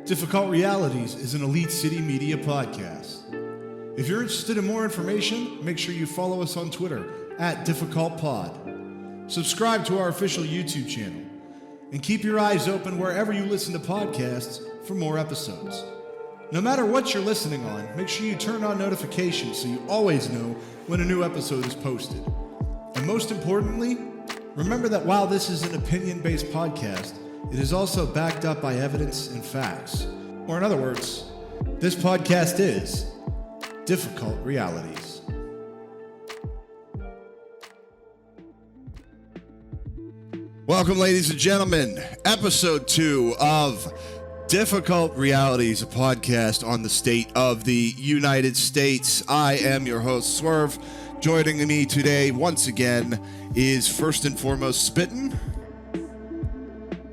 Difficult Realities is an Elite City Media podcast. If you're interested in more information, make sure you follow us on Twitter at DifficultPod. Subscribe to our official YouTube channel, and keep your eyes open wherever you listen to podcasts for more episodes. No matter what you're listening on, make sure you turn on notifications so you always know when a new episode is posted. And most importantly, remember that while this is an opinion-based podcast, it is also backed up by evidence and facts. Or in other words, this podcast is Difficult Realities. Welcome, ladies and gentlemen. Episode 2 of Difficult Realities, a podcast on the state of the United States. I am your host, Swerve. Joining me today, once again, is first and foremost Spittin'.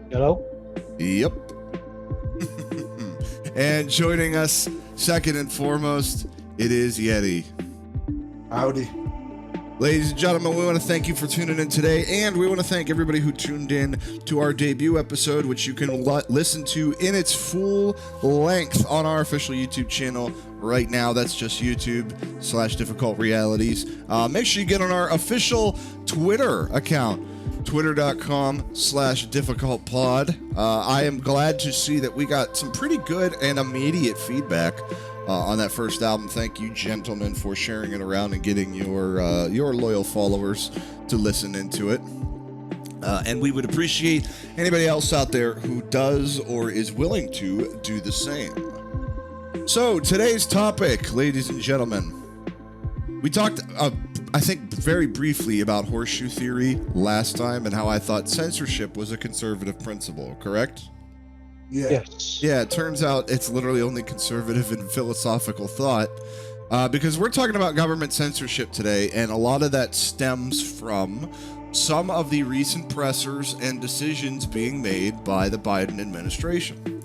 Hello? Yep. And joining us, second and foremost, it is Yeti. Howdy. Ladies and gentlemen, we want to thank you for tuning in today, and we want to thank everybody who tuned in to our debut episode, which you can listen to in its full length on our official YouTube channel right now. That's just YouTube/Difficult Realities. Make sure you get on our official Twitter account, twitter.com/difficultpod. I am glad to see that we got some pretty good and immediate feedback on that first album. Thank you, gentlemen, for sharing it around and getting your loyal followers to listen into it. And we would appreciate anybody else out there who does or is willing to do the same. So today's topic, ladies and gentlemen, we talked, I think, very briefly about horseshoe theory last time and how I thought censorship was a conservative principle, correct? Yeah. Yes. Yeah, it turns out it's literally only conservative in philosophical thought, because we're talking about government censorship today, and a lot of that stems from some of the recent pressures and decisions being made by the Biden administration.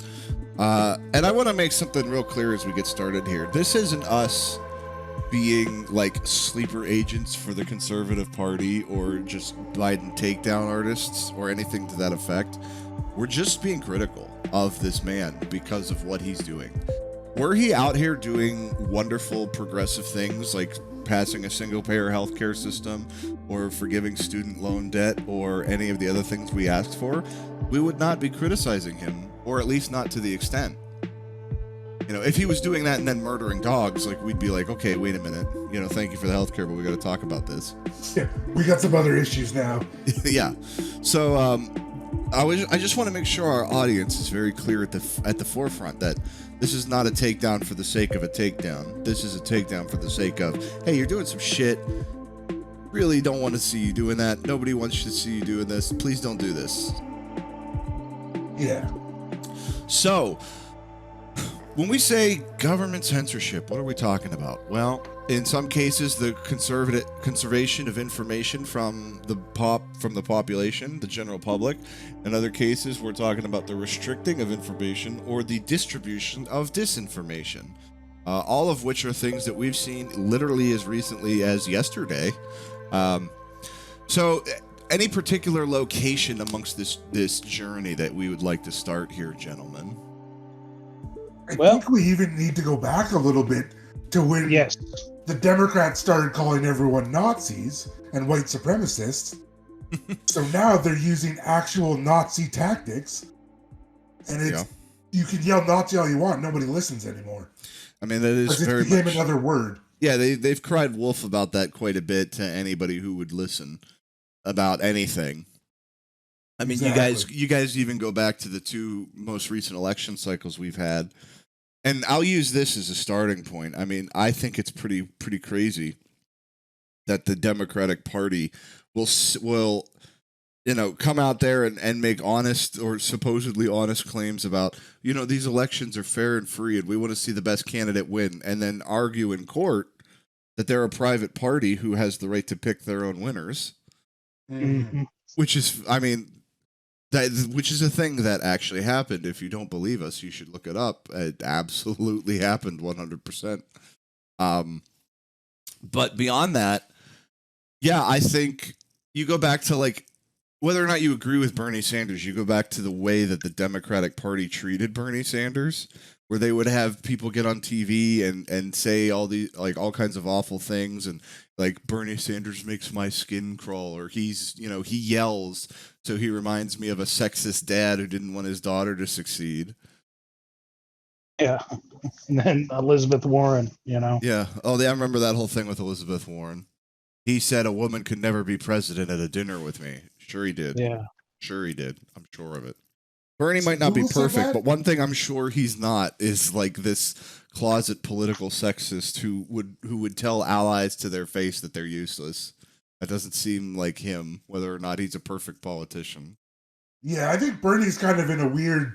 And I want to make something real clear as we get started here. This isn't us being like sleeper agents for the conservative party or just Biden takedown artists or anything to that effect. We're just being critical of this man because of what he's doing. Were he out here doing wonderful progressive things like passing a single-payer healthcare system or forgiving student loan debt or any of the other things we asked for, we would not be criticizing him, or at least not to the extent. You know, if he was doing that and then murdering dogs, like, we'd be like, okay, wait a minute, you know, thank you for the healthcare, but we got to talk about this. Yeah, we got some other issues now. Yeah. So, I just want to make sure our audience is very clear at the forefront that this is not a takedown for the sake of a takedown. This is a takedown for the sake of, hey, you're doing some shit. Really don't want to see you doing that. Nobody wants to see you doing this. Please don't do this. Yeah. So, when we say government censorship, what are we talking about? Well, in some cases, the conservation of information from the population, the general public. In other cases, we're talking about the restricting of information or the distribution of disinformation. All of which are things that we've seen literally as recently as yesterday. So, any particular location amongst this journey that we would like to start here, gentlemen? I think we even need to go back a little bit to when the Democrats started calling everyone Nazis and white supremacists. So now they're using actual Nazi tactics, and you can yell Nazi all you want, nobody listens anymore. I mean, that is very became much another word. Yeah, they've cried wolf about that quite a bit to anybody who would listen about anything. I mean, Exactly. you guys even go back to the two most recent election cycles we've had. And I'll use this as a starting point. I mean, I think it's pretty crazy that the Democratic Party will come out there and make honest or supposedly honest claims about, these elections are fair and free and we want to see the best candidate win, and then argue in court that they're a private party who has the right to pick their own winners. Mm-hmm. Which is, I mean, which is a thing that actually happened. If you don't believe us, you should look it up. It absolutely happened 100%. But beyond that, yeah, I think you go back to like whether or not you agree with Bernie Sanders, you go back to the way that the Democratic Party treated Bernie Sanders, where they would have people get on TV and say all kinds of awful things, and like Bernie Sanders makes my skin crawl, or he yells, so he reminds me of a sexist dad who didn't want his daughter to succeed. Yeah, and then Elizabeth Warren, Yeah. Oh, yeah, I remember that whole thing with Elizabeth Warren. He said a woman could never be president at a dinner with me. Sure he did. Yeah. Sure he did. I'm sure of it. Bernie might not be perfect, but one thing I'm sure he's not is like this closet political sexist who would tell allies to their face that they're useless. That doesn't seem like him, whether or not he's a perfect politician. Yeah, I think Bernie's kind of in a weird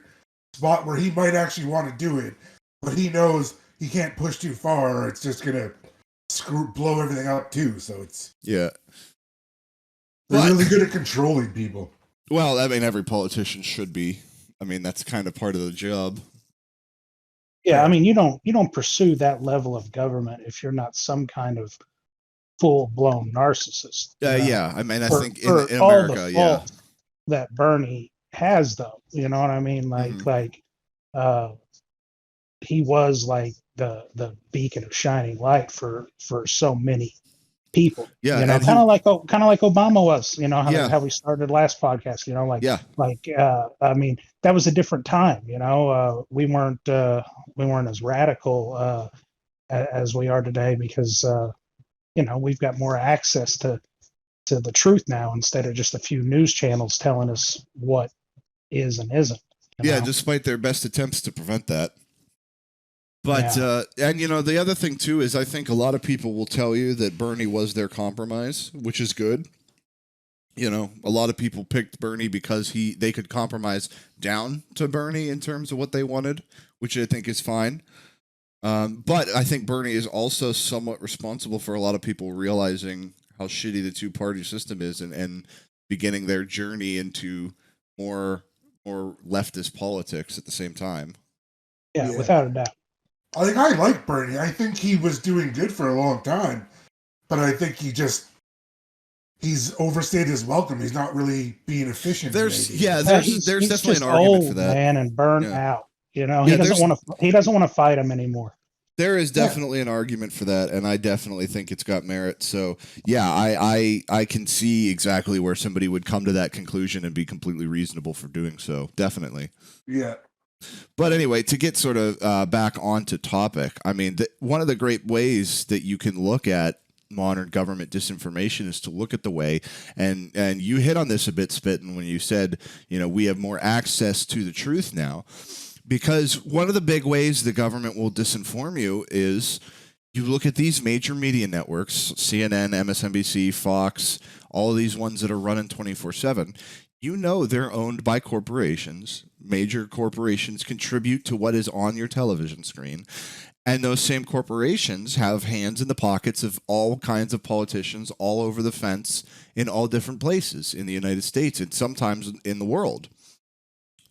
spot where he might actually want to do it, but he knows he can't push too far or it's just going to blow everything up too. So it's... Yeah. They're really good at controlling people. Well, I mean, every politician should be. I mean, that's kind of part of the job. Yeah, I mean, you don't pursue that level of government if you're not some kind of full-blown narcissist. Yeah, I mean, I think in all America, the yeah, that Bernie has, though, you know what I mean? He was like the beacon of shining light for so many people. Yeah, kind of like Obama was. How we started last podcast. I mean, that was a different time. We weren't as radical as we are today because we've got more access to the truth now instead of just a few news channels telling us what is and isn't. Yeah, despite their best attempts to prevent that. But, and the other thing too is I think a lot of people will tell you that Bernie was their compromise, which is good. A lot of people picked Bernie because they could compromise down to Bernie in terms of what they wanted, which I think is fine. But I think Bernie is also somewhat responsible for a lot of people realizing how shitty the two-party system is and beginning their journey into more leftist politics at the same time. Yeah, without a doubt. I like Bernie. I think he was doing good for a long time, but I think he's overstayed his welcome. He's not really being efficient. There's definitely an argument for that. Man, and burnt out. He doesn't want to fight him anymore. There is definitely an argument for that, and I definitely think it's got merit. So, yeah, I can see exactly where somebody would come to that conclusion and be completely reasonable for doing so. Definitely. Yeah. But anyway, to get sort of back onto topic, I mean, one of the great ways that you can look at modern government disinformation is to look at the way, and you hit on this a bit, Spittin, when you said, we have more access to the truth now. Because one of the big ways the government will disinform you is you look at these major media networks, CNN, MSNBC, Fox, all of these ones that are running 24/7. They're owned by corporations. Major corporations contribute to what is on your television screen. And those same corporations have hands in the pockets of all kinds of politicians all over the fence in all different places in the United States and sometimes in the world.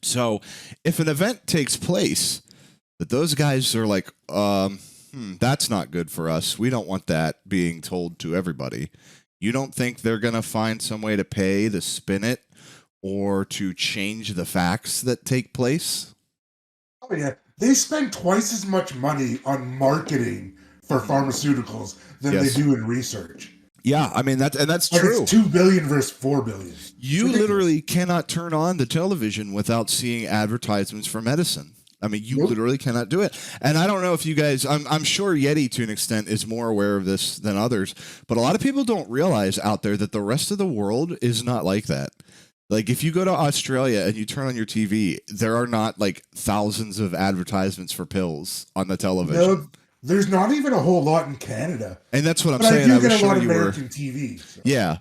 So if an event takes place that those guys are like, that's not good for us. We don't want that being told to everybody. You don't think they're going to find some way to pay to spin it or to change the facts that take place? Oh, yeah. They spend twice as much money on marketing for pharmaceuticals than they do in research. Yeah, I mean, that's true. It's $2 billion versus $4 billion. You literally cannot turn on the television without seeing advertisements for medicine. I mean, you literally cannot do it. And I don't know if you guys, I'm sure Yeti to an extent is more aware of this than others, but a lot of people don't realize out there that the rest of the world is not like that. Like, if you go to Australia and you turn on your TV, there are not, like, thousands of advertisements for pills on the television. No, there's not even a whole lot in Canada. And that's what I'm saying. I do get a lot of American TV. So. Yeah.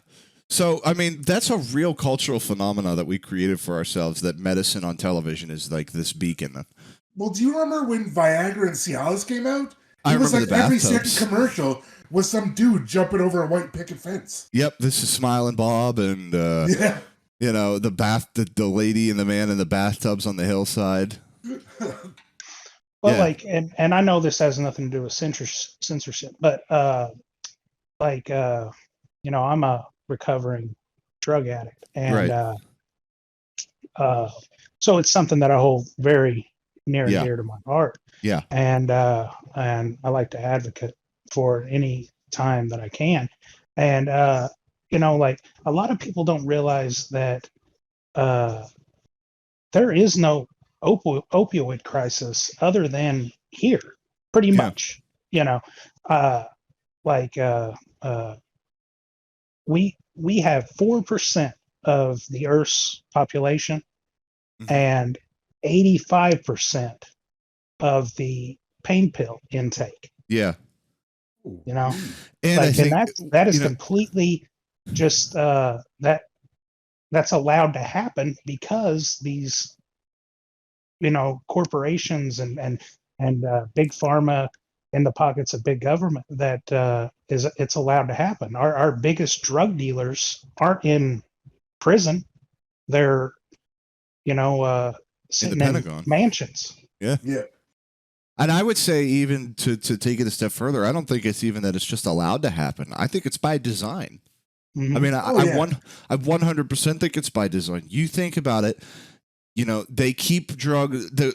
So, I mean, that's a real cultural phenomena that we created for ourselves, that medicine on television is like this beacon. Well, do you remember when Viagra and Cialis came out? It was like every second commercial was some dude jumping over a white picket fence. Yep, this is Smiling Bob and... yeah. The lady and the man in the bathtubs on the hillside. Well, and I know this has nothing to do with censorship, but I'm a recovering drug addict, and so it's something that I hold very near and dear to my heart. Yeah. And I like to advocate for it any time that I can. And like a lot of people don't realize that there is no opioid crisis other than here, pretty much. We have 4% of the Earth's population and 85% of the pain pill intake. Yeah. And I think that is completely just that's allowed to happen because these corporations and big pharma in the pockets of big government that it's allowed to happen. Our biggest drug dealers aren't in prison. They're sitting in mansions. Yeah. And I would say, even to take it a step further, I don't think it's even that it's just allowed to happen. I think it's by design. I mean, I 100% think it's by design. You think about it, they keep drugs. A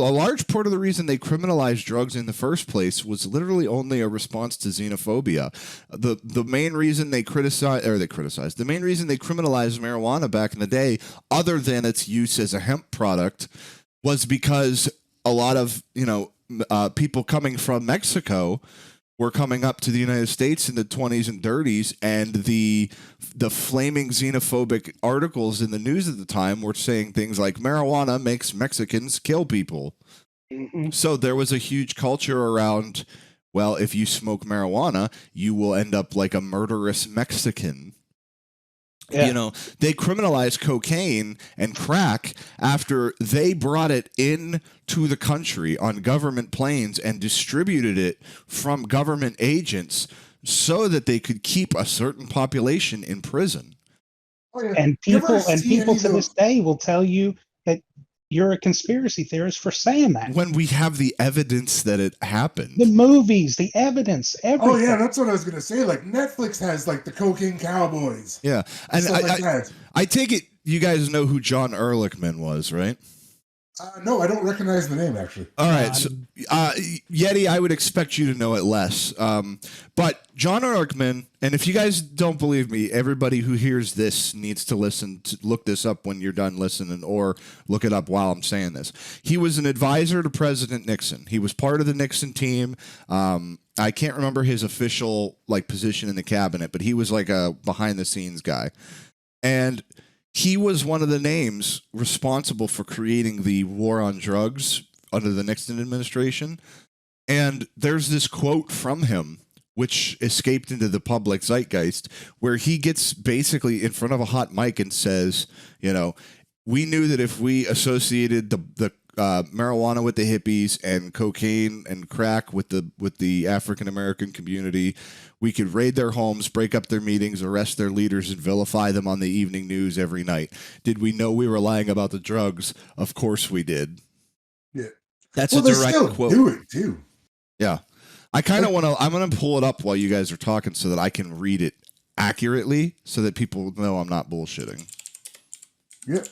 large part of the reason they criminalized drugs in the first place was literally only a response to xenophobia. The main reason they criminalized marijuana back in the day, other than its use as a hemp product, was because a lot of people coming from Mexico were coming up to the United States in the 20s and 30s, and the flaming xenophobic articles in the news at the time were saying things like marijuana makes Mexicans kill people. So there was a huge culture around, well, if you smoke marijuana, you will end up like a murderous Mexican. They criminalized cocaine and crack after they brought it in to the country on government planes and distributed it from government agents so that they could keep a certain population in prison. And people to this day will tell you that you're a conspiracy theorist for saying that. When we have the evidence that it happened. The movies, the evidence, everything. Oh, yeah, that's what I was going to say. Like, Netflix has, like, the Cocaine Cowboys. Yeah. And I take it you guys know who John Ehrlichman was, right? No, I don't recognize the name, actually. All right. So, Yeti, I would expect you to know it less. But John Ehrlichman, and if you guys don't believe me, everybody who hears this needs to look this up when you're done listening, or look it up while I'm saying this. He was an advisor to President Nixon. He was part of the Nixon team. I can't remember his official position in the cabinet, but he was like a behind-the-scenes guy. And he was one of the names responsible for creating the war on drugs under the Nixon administration. And there's this quote from him, which escaped into the public zeitgeist, where he gets basically in front of a hot mic and says, we knew that if we associated the marijuana with the hippies and cocaine and crack with the African American community, we could raid their homes, break up their meetings, arrest their leaders, and vilify them on the evening news every night. Did we know we were lying about the drugs? Of course we did. Yeah, that's a direct quote. Do it too. Yeah, I kind of want to. I'm going to pull it up while you guys are talking so that I can read it accurately, so that people know I'm not bullshitting. Yeah.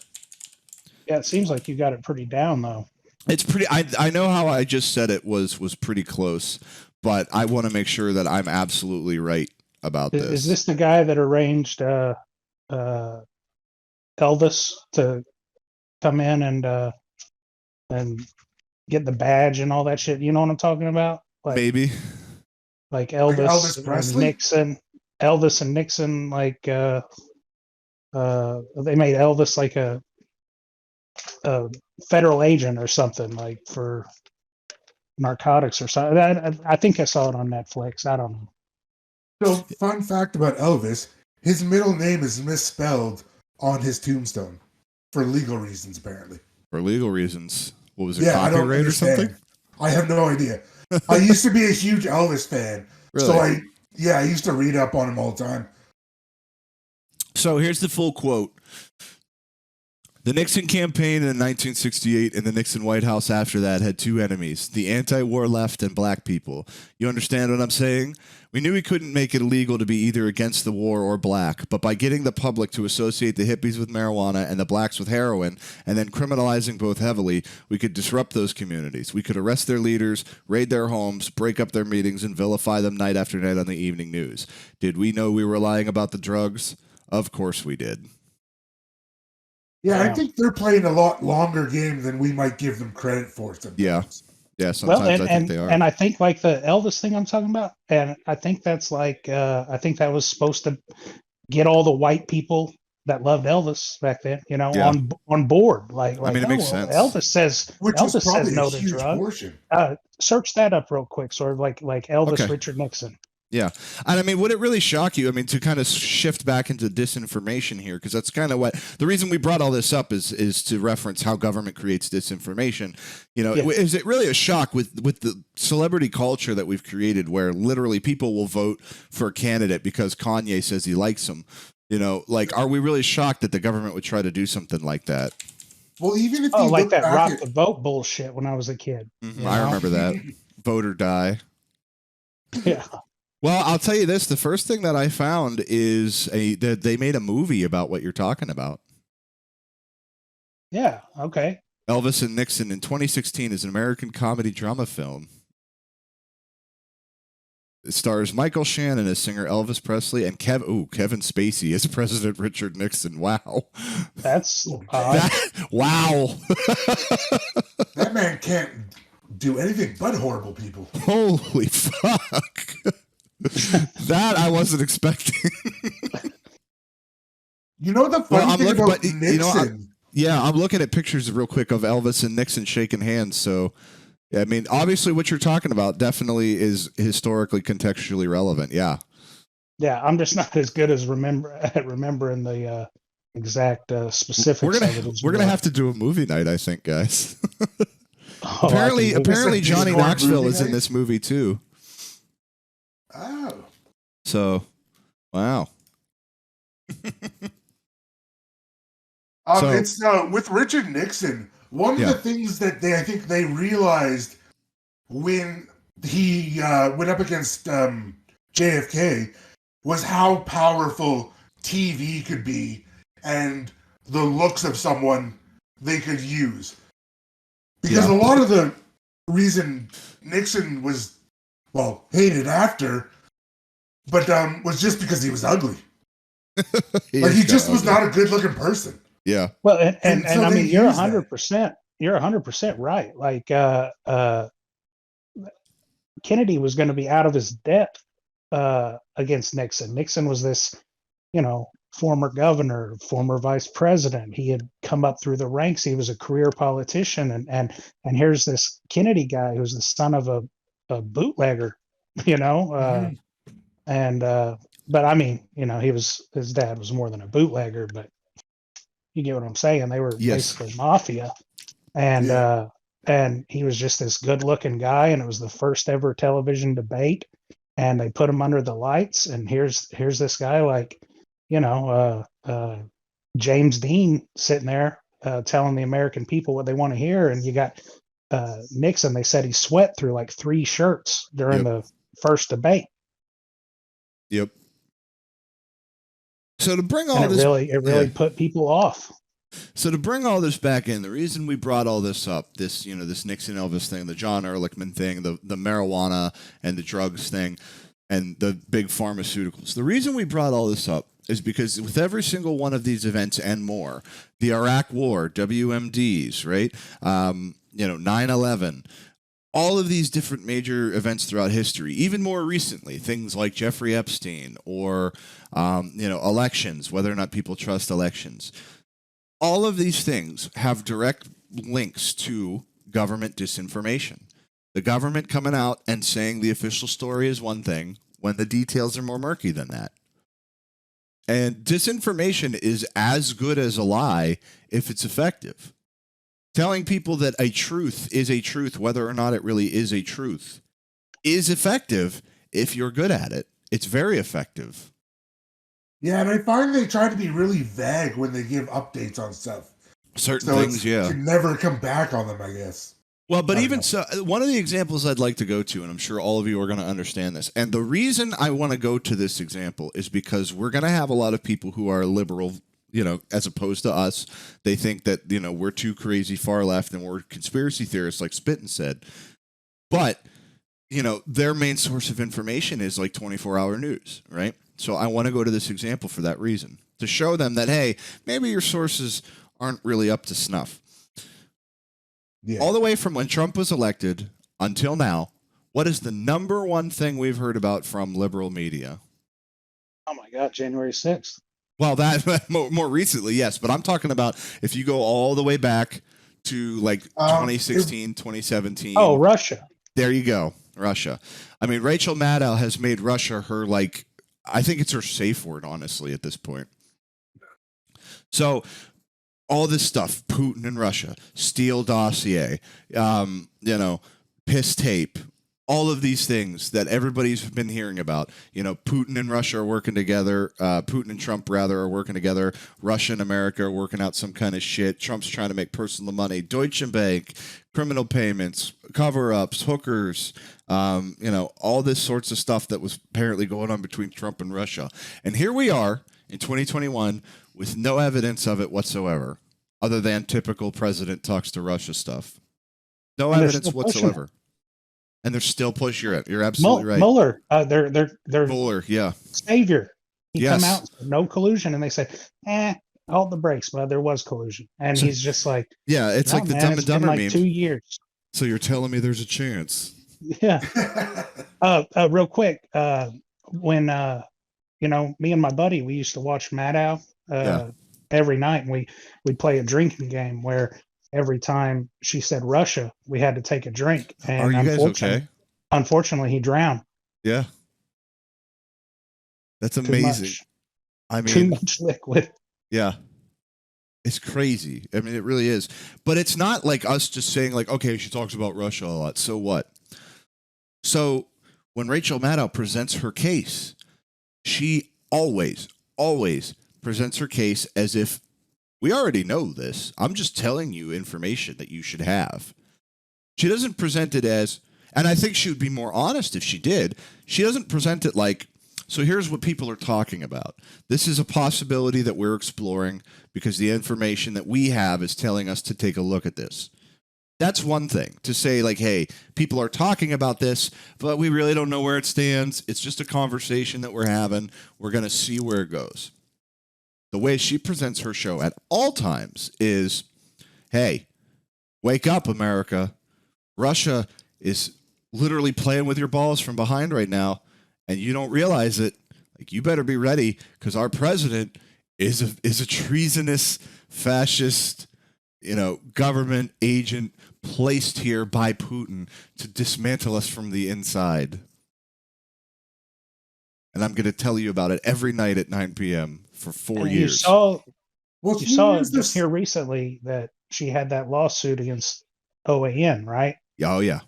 Yeah, it seems like you got it pretty down, though. It's pretty. I know how I just said it was pretty close, but I want to make sure that I'm absolutely right about this. Is this the guy that arranged Elvis to come in and get the badge and all that shit? You know what I'm talking about? Maybe. Like Elvis and Nixon. Elvis and Nixon, they made Elvis like a federal agent or something, like for narcotics or something. I think I saw it on Netflix. I don't know. So, fun fact about Elvis, his middle name is misspelled on his tombstone for legal reasons, apparently. For legal reasons? What was it, copyright or something? I have no idea. I used to be a huge Elvis fan. Really? So I used to read up on him all the time. So here's the full quote. The Nixon campaign in 1968 and the Nixon White House after that had two enemies, the anti-war left and black people. You understand what I'm saying? We knew we couldn't make it illegal to be either against the war or black, but by getting the public to associate the hippies with marijuana and the blacks with heroin, and then criminalizing both heavily, we could disrupt those communities. We could arrest their leaders, raid their homes, break up their meetings, and vilify them night after night on the evening news. Did we know we were lying about the drugs? Of course we did. Yeah, I think they're playing a lot longer game than we might give them credit for sometimes. Yeah, sometimes I think they are. And I think like the Elvis thing I'm talking about, and I think that's like, I think that was supposed to get all the white people that loved Elvis back then, on board. Like, I mean, it makes sense. Elvis says no to drugs. Search that up real quick, sort of like Elvis, Richard Nixon. Yeah. And I mean, would it really shock you? I mean, to kind of shift back into disinformation here, because that's kind of what the reason we brought all this up is to reference how government creates disinformation. Is it really a shock with the celebrity culture that we've created where literally people will vote for a candidate because Kanye says he likes him? Are we really shocked that the government would try to do something like that? Well, even if you like that rock the vote bullshit when I was a kid. Mm-hmm. I remember that. Vote or die. Yeah. Well, I'll tell you this. The first thing that I found is that they made a movie about what you're talking about. Yeah, okay. Elvis and Nixon in 2016 is an American comedy drama film. It stars Michael Shannon as singer Elvis Presley and Kevin Spacey as President Richard Nixon. Wow. That's wow. That man can't do anything but horrible people. Holy fuck. That I wasn't expecting. The funny thing about Nixon. I'm looking at pictures real quick of Elvis and Nixon shaking hands. So, I mean, obviously, what you're talking about definitely is historically contextually relevant. Yeah. Yeah, I'm just not as good as remembering the exact specifics. We're gonna have to do a movie night, I think, guys. Apparently, Johnny Knoxville is in this movie too. Oh. So, wow. It's with Richard Nixon. One of the things that I think they realized when he went up against JFK was how powerful TV could be and the looks of someone they could use. Because a lot of the reason Nixon was hated after, but was just because he was ugly. He just was not a good-looking person. Yeah. Well, and so I mean, you're 100%. You're 100% right. Like Kennedy was going to be out of his depth against Nixon. Nixon was this, former governor, former vice president. He had come up through the ranks. He was a career politician, and here's this Kennedy guy who's the son of a bootlegger, and but I mean, his dad was more than a bootlegger, but you get what I'm saying. They were basically mafia, and he was just this good looking guy, and it was the first ever television debate, and they put him under the lights, and here's this guy like, James Dean sitting there telling the American people what they want to hear, and you got Nixon. They said he sweat through like 3 shirts during the first debate. Yep. So to bring all this, it really put people off. So to bring all this back in, the reason we brought all this up, this Nixon Elvis thing, the John Ehrlichman thing, the marijuana and the drugs thing, and the big pharmaceuticals. The reason we brought all this up is because with every single one of these events and more, the Iraq War, WMDs, right? 9/11. All of these different major events throughout history, even more recently, things like Jeffrey Epstein or, elections, whether or not people trust elections. All of these things have direct links to government disinformation. The government coming out and saying the official story is one thing when the details are more murky than that. And disinformation is as good as a lie if it's effective. Telling people that a truth is a truth, whether or not it really is a truth, is effective if you're good at it. It's very effective. Yeah, and I find they try to be really vague when they give updates on stuff. certain things, You can never come back on them, I guess. Well, but even so, one of the examples I'd like to go to, and I'm sure all of you are going to understand this, and the reason I want to go to this example is because we're going to have a lot of people who are liberal, as opposed to us. They think that, we're too crazy far left and we're conspiracy theorists, like Spittin said. But, their main source of information is like 24-hour news, right? So I want to go to this example for that reason, to show them that, hey, maybe your sources aren't really up to snuff. Yeah. All the way from when Trump was elected until now, what is the number one thing we've heard about from liberal media? Oh my God, January 6th. Well, that more recently, yes. But I'm talking about if you go all the way back to like 2016, 2017. Oh, Russia. There you go. Russia. I mean, Rachel Maddow has made Russia her, I think it's her safe word, honestly, at this point. So all this stuff, Putin and Russia, Steele dossier, piss tape, all of these things that everybody's been hearing about. Putin and Russia are working together. Putin and Trump, rather, are working together. Russia and America are working out some kind of shit. Trump's trying to make personal money. Deutsche Bank, criminal payments, cover-ups, hookers, all this sorts of stuff that was apparently going on between Trump and Russia. And here we are in 2021 with no evidence of it whatsoever, other than typical president talks to Russia stuff. No evidence whatsoever. And they're still pushing it. You're absolutely right. Mueller, they're Mueller, yeah. Savior. He come out and said, no collusion, and they say, hold the brakes, but there was collusion. And he's just like, yeah, it's like the Dumb and Dumber meme. 2 years. So you're telling me there's a chance? Yeah. Real quick, when me and my buddy, we used to watch Maddow every night, and we'd play a drinking game where every time she said Russia, we had to take a drink. And are you guys okay? Unfortunately, he drowned. Yeah. That's amazing. Too much liquid. Yeah. It's crazy. I mean, it really is. But it's not like us just saying like, okay, she talks about Russia a lot. So what? So when Rachel Maddow presents her case, she always presents her case as if we already know this. I'm just telling you information that you should have. She doesn't present it as, and I think she would be more honest if she did. She doesn't present it like, so here's what people are talking about. This is a possibility that we're exploring because the information that we have is telling us to take a look at this. That's one thing, to say like, hey, people are talking about this, but we really don't know where it stands. It's just a conversation that we're having. We're going to see where it goes. The way she presents her show at all times is, hey, wake up, America. Russia is literally playing with your balls from behind right now, and you don't realize it. Like, you better be ready, because our president is a treasonous, fascist, government agent placed here by Putin to dismantle us from the inside. And I'm going to tell you about it every night at 9 p.m. for 4 years. You saw just here recently that she had that lawsuit against OAN, right? Oh, yeah.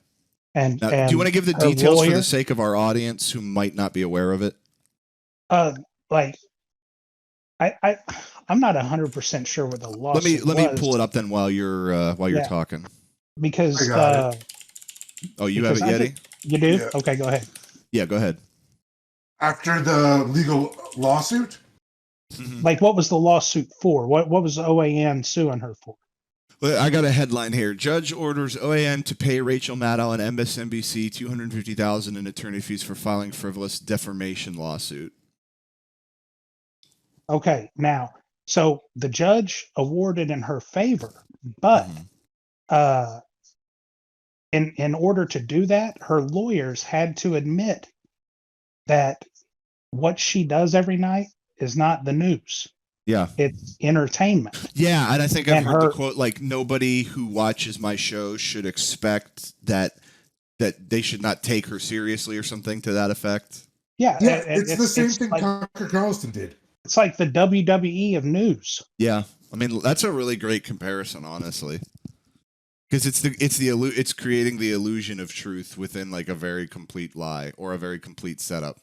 And now, do you want to give the details for the sake of our audience who might not be aware of it? I'm not 100% sure what the lawsuit Let me pull it up then while you're talking. Because you have it, Yeti? You do? Yeah. Okay, go ahead. Yeah, go ahead. After the legal lawsuit? Like, what was the lawsuit for? What was OAN suing her for? Well, I got a headline here. Judge orders OAN to pay Rachel Maddow and MSNBC $250,000 in attorney fees for filing frivolous defamation lawsuit. Okay, now, so the judge awarded in her favor, but in order to do that, her lawyers had to admit that what she does every night is not the news. Yeah. It's entertainment. Yeah, and I think I've heard the quote, like, nobody who watches my show should expect that they should not take her seriously or something to that effect. Yeah. It's the same thing Tucker Carlson did. It's like the WWE of news. Yeah. I mean, that's a really great comparison, honestly. Because it's creating the illusion of truth within like a very complete lie or a very complete setup.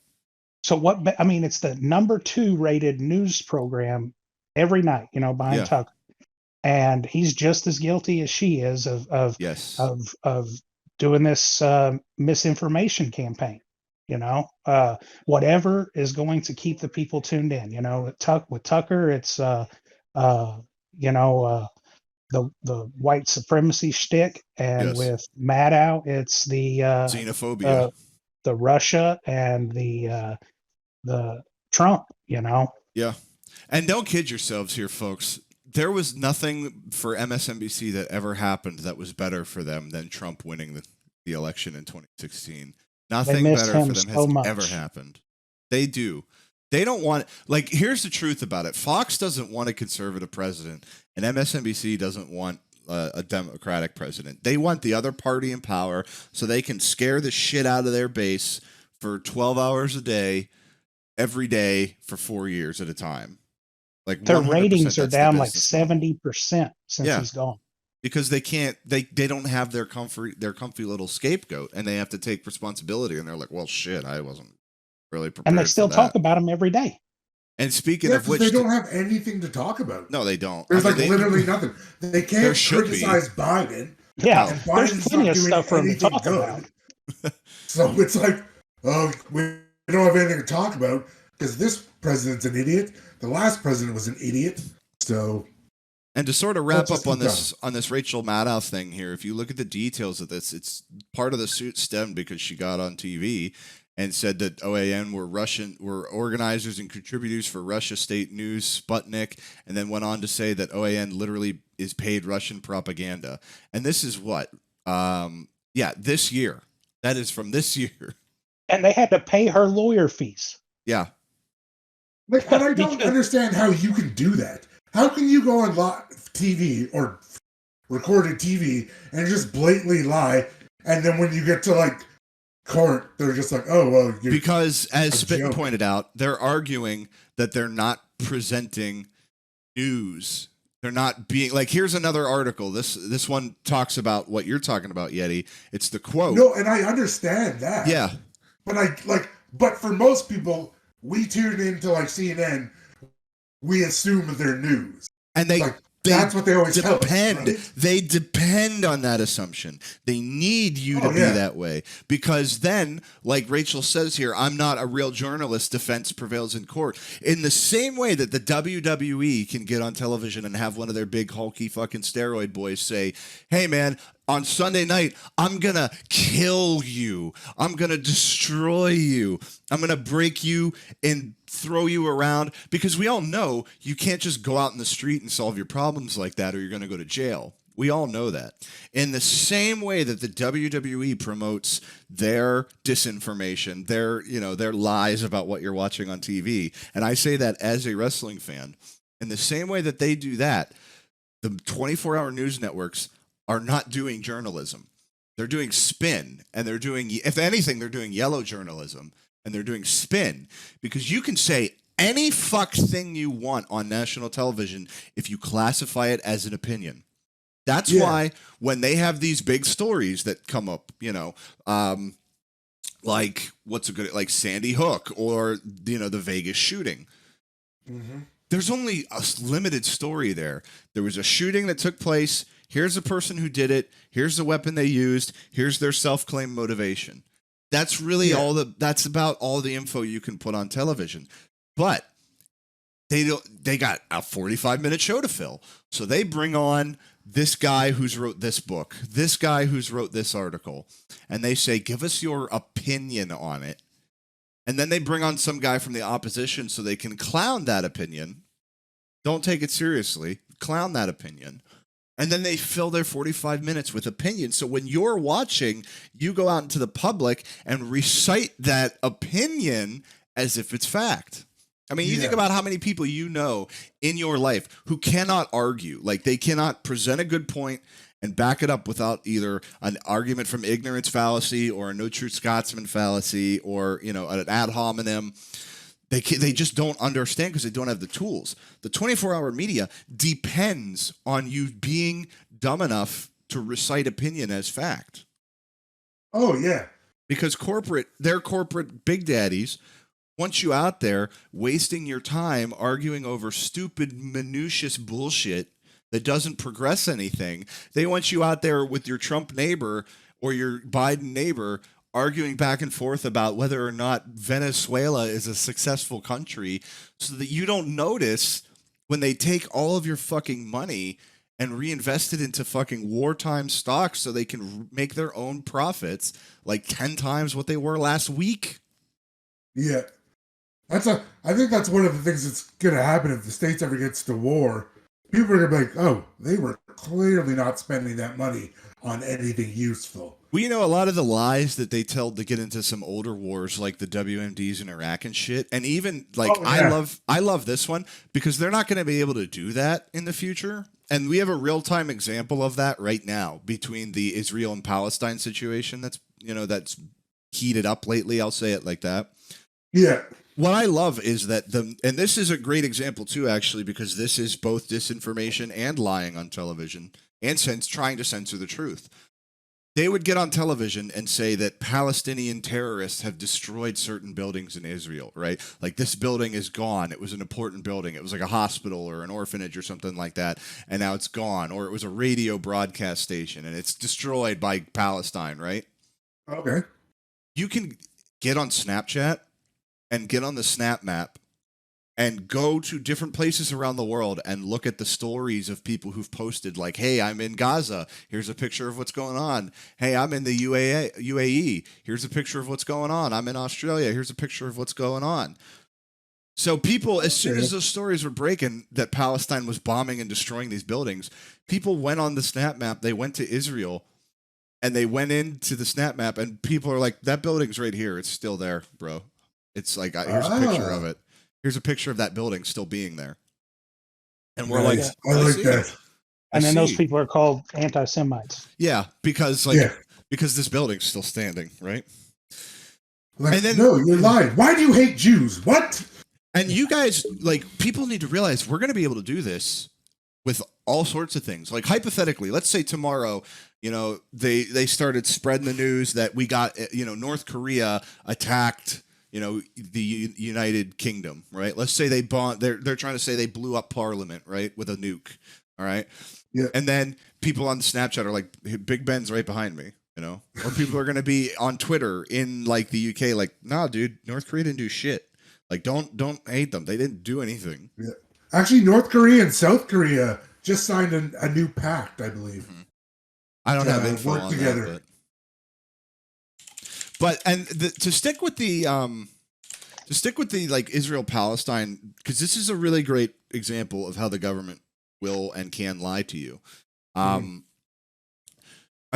So it's the number 2 rated news program every night, behind Tucker. and he's just as guilty as she is of yes. of doing this misinformation campaign. Whatever is going to keep the people tuned in. With Tucker, it's the white supremacy shtick, and yes. with Maddow, it's the xenophobia, the Russia, and the Trump. Yeah, and don't kid yourselves here, folks. There was nothing for MSNBC that ever happened that was better for them than Trump winning the election in 2016. Nothing better for them has ever happened. They do. They don't want, like, here's the truth about it. Fox doesn't want a conservative president, and MSNBC doesn't want a Democratic president. They want the other party in power so they can scare the shit out of their base for 12 hours a day, every day, for 4 years at a time. Like, their ratings are down like 70% since he's gone. Because they can't, they don't have their comfy little scapegoat, and they have to take responsibility. And they're like, well, shit, I wasn't really prepared. And they still talk about him every day. And speaking of which, they don't have anything to talk about. No, they don't. There's literally nothing. They can't criticize Biden. Yeah, and Biden's plenty not of doing stuff for him to talk good. about. So it's like, oh, we don't have anything to talk about because this president's an idiot. The last president was an idiot. So, and to sort of wrap up on this Rachel Maddow thing here, if you look at the details of this, it's part of the suit stemmed because she got on TV and said that OAN were organizers and contributors for Russia State News, Sputnik, and then went on to say that OAN literally is paid Russian propaganda. And this is what? This year. That is from this year. And they had to pay her lawyer fees. Yeah. Like, but I don't understand how you can do that. How can you go on live TV or recorded TV and just blatantly lie, and then when you get to like court, they're just like, oh well, because as Spitton pointed out, they're arguing that they're not presenting news. They're not being like. Here's another article. This one talks about what you're talking about, Yeti. It's the quote. No, and I understand that. Yeah, but for most people, we tune into like CNN, we assume they're news, and that's what they always tell us, right? They depend on that assumption. They need you to be that way because then, like Rachel says here, I'm not a real journalist. Defense prevails in court. In the same way that the WWE can get on television and have one of their big hulky fucking steroid boys say, "Hey man, on Sunday night, I'm going to kill you. I'm going to destroy you. I'm going to break you and throw you around," because we all know you can't just go out in the street and solve your problems like that or you're going to go to jail. We all know that. In the same way that the WWE promotes their disinformation, their lies about what you're watching on TV, and I say that as a wrestling fan, in the same way that they do that, the 24-hour news networks are not doing journalism. They're doing spin, and they're doing, if anything, they're doing yellow journalism, and they're doing spin, because you can say any fuck thing you want on national television if you classify it as an opinion. That's why when they have these big stories that come up, like like Sandy Hook or, the Vegas shooting. Mm-hmm. There's only a limited story there. There was a shooting that took place. Here's the person who did it. Here's the weapon they used. Here's their self-claimed motivation. That's really that's about all the info you can put on television. But they got a 45-minute show to fill. So they bring on this guy who's wrote this book, this guy who's wrote this article, and they say, give us your opinion on it. And then they bring on some guy from the opposition so they can clown that opinion. Don't take it seriously. Clown that opinion. And then they fill their 45 minutes with opinion. So when you're watching, you go out into the public and recite that opinion as if it's fact. I mean, you think about how many people you know in your life who cannot argue. Like, they cannot present a good point and back it up without either an argument from ignorance fallacy or a no true Scotsman fallacy or, an ad hominem. They just don't understand because they don't have the tools. The 24-hour media depends on you being dumb enough to recite opinion as fact. Oh, yeah. Because their corporate big daddies want you out there wasting your time arguing over stupid, minutious bullshit that doesn't progress anything. They want you out there with your Trump neighbor or your Biden neighbor arguing back and forth about whether or not Venezuela is a successful country, so that you don't notice when they take all of your fucking money and reinvest it into fucking wartime stocks so they can make their own profits like 10 times what they were last week. Yeah. I think that's one of the things that's going to happen if the States ever gets to war. People are going to be like, oh, they were clearly not spending that money on anything useful. Well, you know, a lot of the lies that they tell to get into some older wars, like the WMDs in Iraq and shit, and even like I love this one because they're not going to be able to do that in the future. And we have a real-time example of that right now between the Israel and Palestine situation that's heated up lately. I'll say it like that. Yeah. What I love is that and this is a great example too, actually, because this is both disinformation and lying on television and trying to censor the truth. They would get on television and say that Palestinian terrorists have destroyed certain buildings in Israel, right? Like, this building is gone. It was an important building. It was like a hospital or an orphanage or something like that, and now it's gone. Or it was a radio broadcast station, and it's destroyed by Palestine, right? Okay. You can get on Snapchat and get on the Snap Map and go to different places around the world and look at the stories of people who've posted like, hey, I'm in Gaza. Here's a picture of what's going on. Hey, I'm in the UAE. Here's a picture of what's going on. I'm in Australia. Here's a picture of what's going on. So people, as soon as those stories were breaking that Palestine was bombing and destroying these buildings, people went on the Snap Map. They went to Israel and they went into the Snap Map and people are like, that building's right here. It's still there, bro. It's like, here's a picture of it. Here's a picture of that building still being there. And we're like, I like that. And then those people are called anti-Semites. Yeah, because this building's still standing, right? Like, and then, no, you're lying. Why do you hate Jews? What? And you guys, like, people need to realize we're going to be able to do this with all sorts of things. Like, hypothetically, let's say tomorrow, they started spreading the news that we got, North Korea attacked, the United Kingdom, right? Let's say they're trying to say they blew up Parliament, right, with a nuke, all right? Yeah. And then people on Snapchat are like, hey, Big Ben's right behind me, Or people are going to be on Twitter in, like, the UK, like, nah, dude, North Korea didn't do shit. Like, don't hate them. They didn't do anything. Yeah. Actually, North Korea and South Korea just signed a new pact, I believe. Mm-hmm. I don't have info on together. That, But to stick with the like Israel Palestine, because this is a really great example of how the government will and can lie to you. I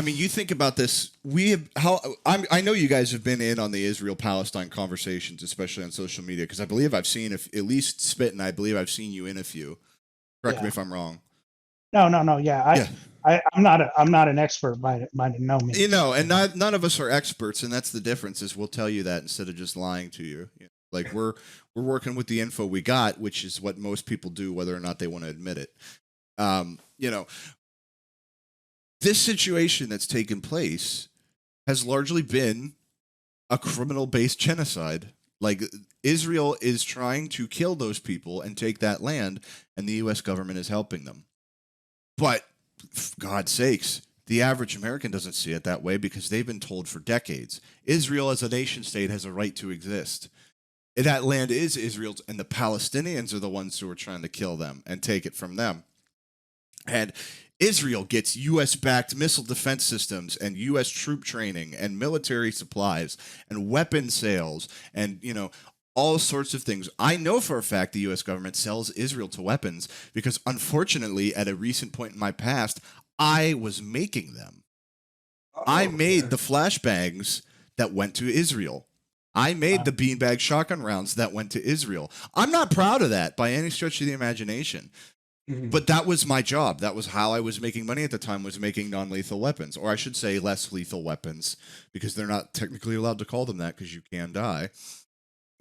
mean, you think about this. I know you guys have been in on the Israel Palestine conversations, especially on social media, because I believe I've seen at least Spit, and I believe I've seen you in a few. Correct me if I'm wrong. No. Yeah. I'm not an expert by no means. And none of us are experts, and that's the difference. Is we'll tell you that instead of just lying to you. Like, we're working with the info we got, which is what most people do, whether or not they want to admit it. This situation that's taken place has largely been a criminal-based genocide. Like, Israel is trying to kill those people and take that land, and the U.S. government is helping them. But, for God's sakes, the average American doesn't see it that way because they've been told for decades, Israel as a nation state has a right to exist. That land is Israel's, and the Palestinians are the ones who are trying to kill them and take it from them. And Israel gets U.S.-backed missile defense systems and U.S. troop training and military supplies and weapon sales and, all sorts of things. I know for a fact the U.S. government sells Israel to weapons because, unfortunately, at a recent point in my past, I was making them. I made the flashbangs that went to Israel. I made the beanbag shotgun rounds that went to Israel. I'm not proud of that by any stretch of the imagination. Mm-hmm. But that was my job. That was how I was making money at the time, was making non-lethal weapons. Or I should say less lethal weapons, because they're not technically allowed to call them that because you can die.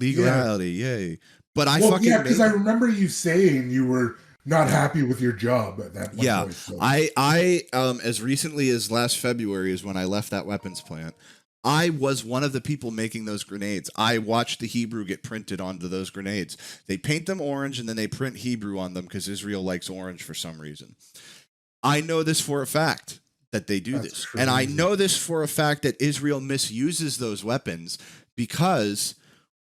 Legality, yay. But because I remember you saying you were not happy with your job at that point. So. I as recently as last February is when I left that weapons plant. I was one of the people making those grenades. I watched the Hebrew get printed onto those grenades. They paint them orange and then they print Hebrew on them because Israel likes orange for some reason. I know this for a fact that they do this. Crazy. And I know this for a fact that Israel misuses those weapons because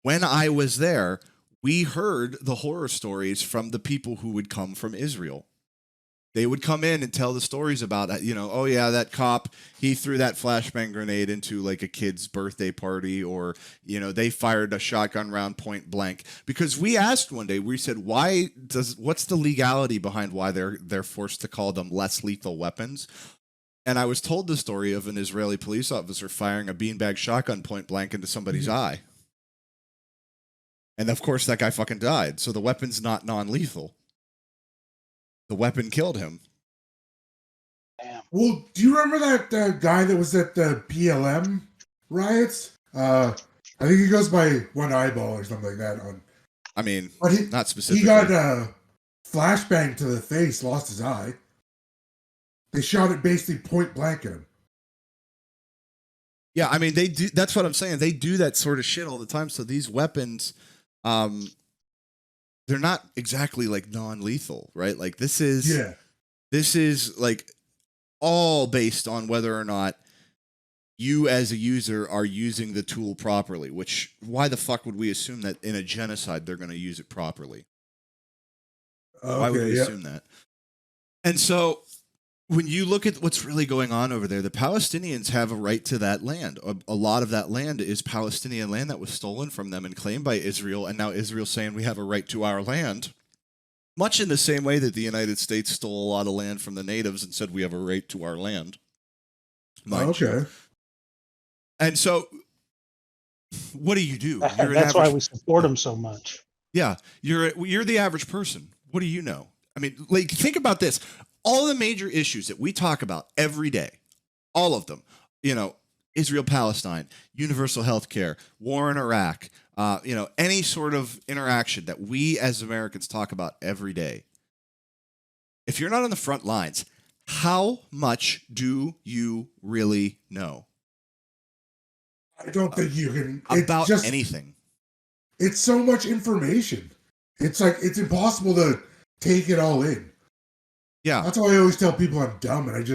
when I was there, we heard the horror stories from the people who would come from Israel. They would come in and tell the stories about, oh yeah, that cop, he threw that flashbang grenade into like a kid's birthday party, or, they fired a shotgun round point blank. Because we asked one day, we said, what's the legality behind why they're forced to call them less lethal weapons? And I was told the story of an Israeli police officer firing a beanbag shotgun point blank into somebody's eye. And of course that guy fucking died. So the weapon's not non-lethal. The weapon killed him. Damn. Well, do you remember that guy that was at the BLM riots? I think he goes by One Eyeball or something like that. Not specifically. He got a flashbang to the face, lost his eye. They shot it basically point blank at him. Yeah, they do. That's what I'm saying. They do that sort of shit all the time. So these weapons, they're not exactly like non-lethal, right? Like this is like all based on whether or not you as a user are using the tool properly, which why the fuck would we assume that in a genocide they're going to use it properly? Why would we assume that? And so when you look at what's really going on over there, the Palestinians have a right to that land. A lot of that land is Palestinian land that was stolen from them and claimed by Israel, and now Israel's saying we have a right to our land, much in the same way that the United States stole a lot of land from the natives and said we have a right to our land. Okay. And so, what do you do? That's why we support them so much. Yeah, you're the average person. What do you know? Think about this. All the major issues that we talk about every day, all of them, Israel, Palestine, universal health care, war in Iraq, any sort of interaction that we as Americans talk about every day. If you're not on the front lines, how much do you really know? I don't think you can. About anything. It's so much information. It's like, it's impossible to take it all in. Yeah. That's why I always tell people I'm dumb, and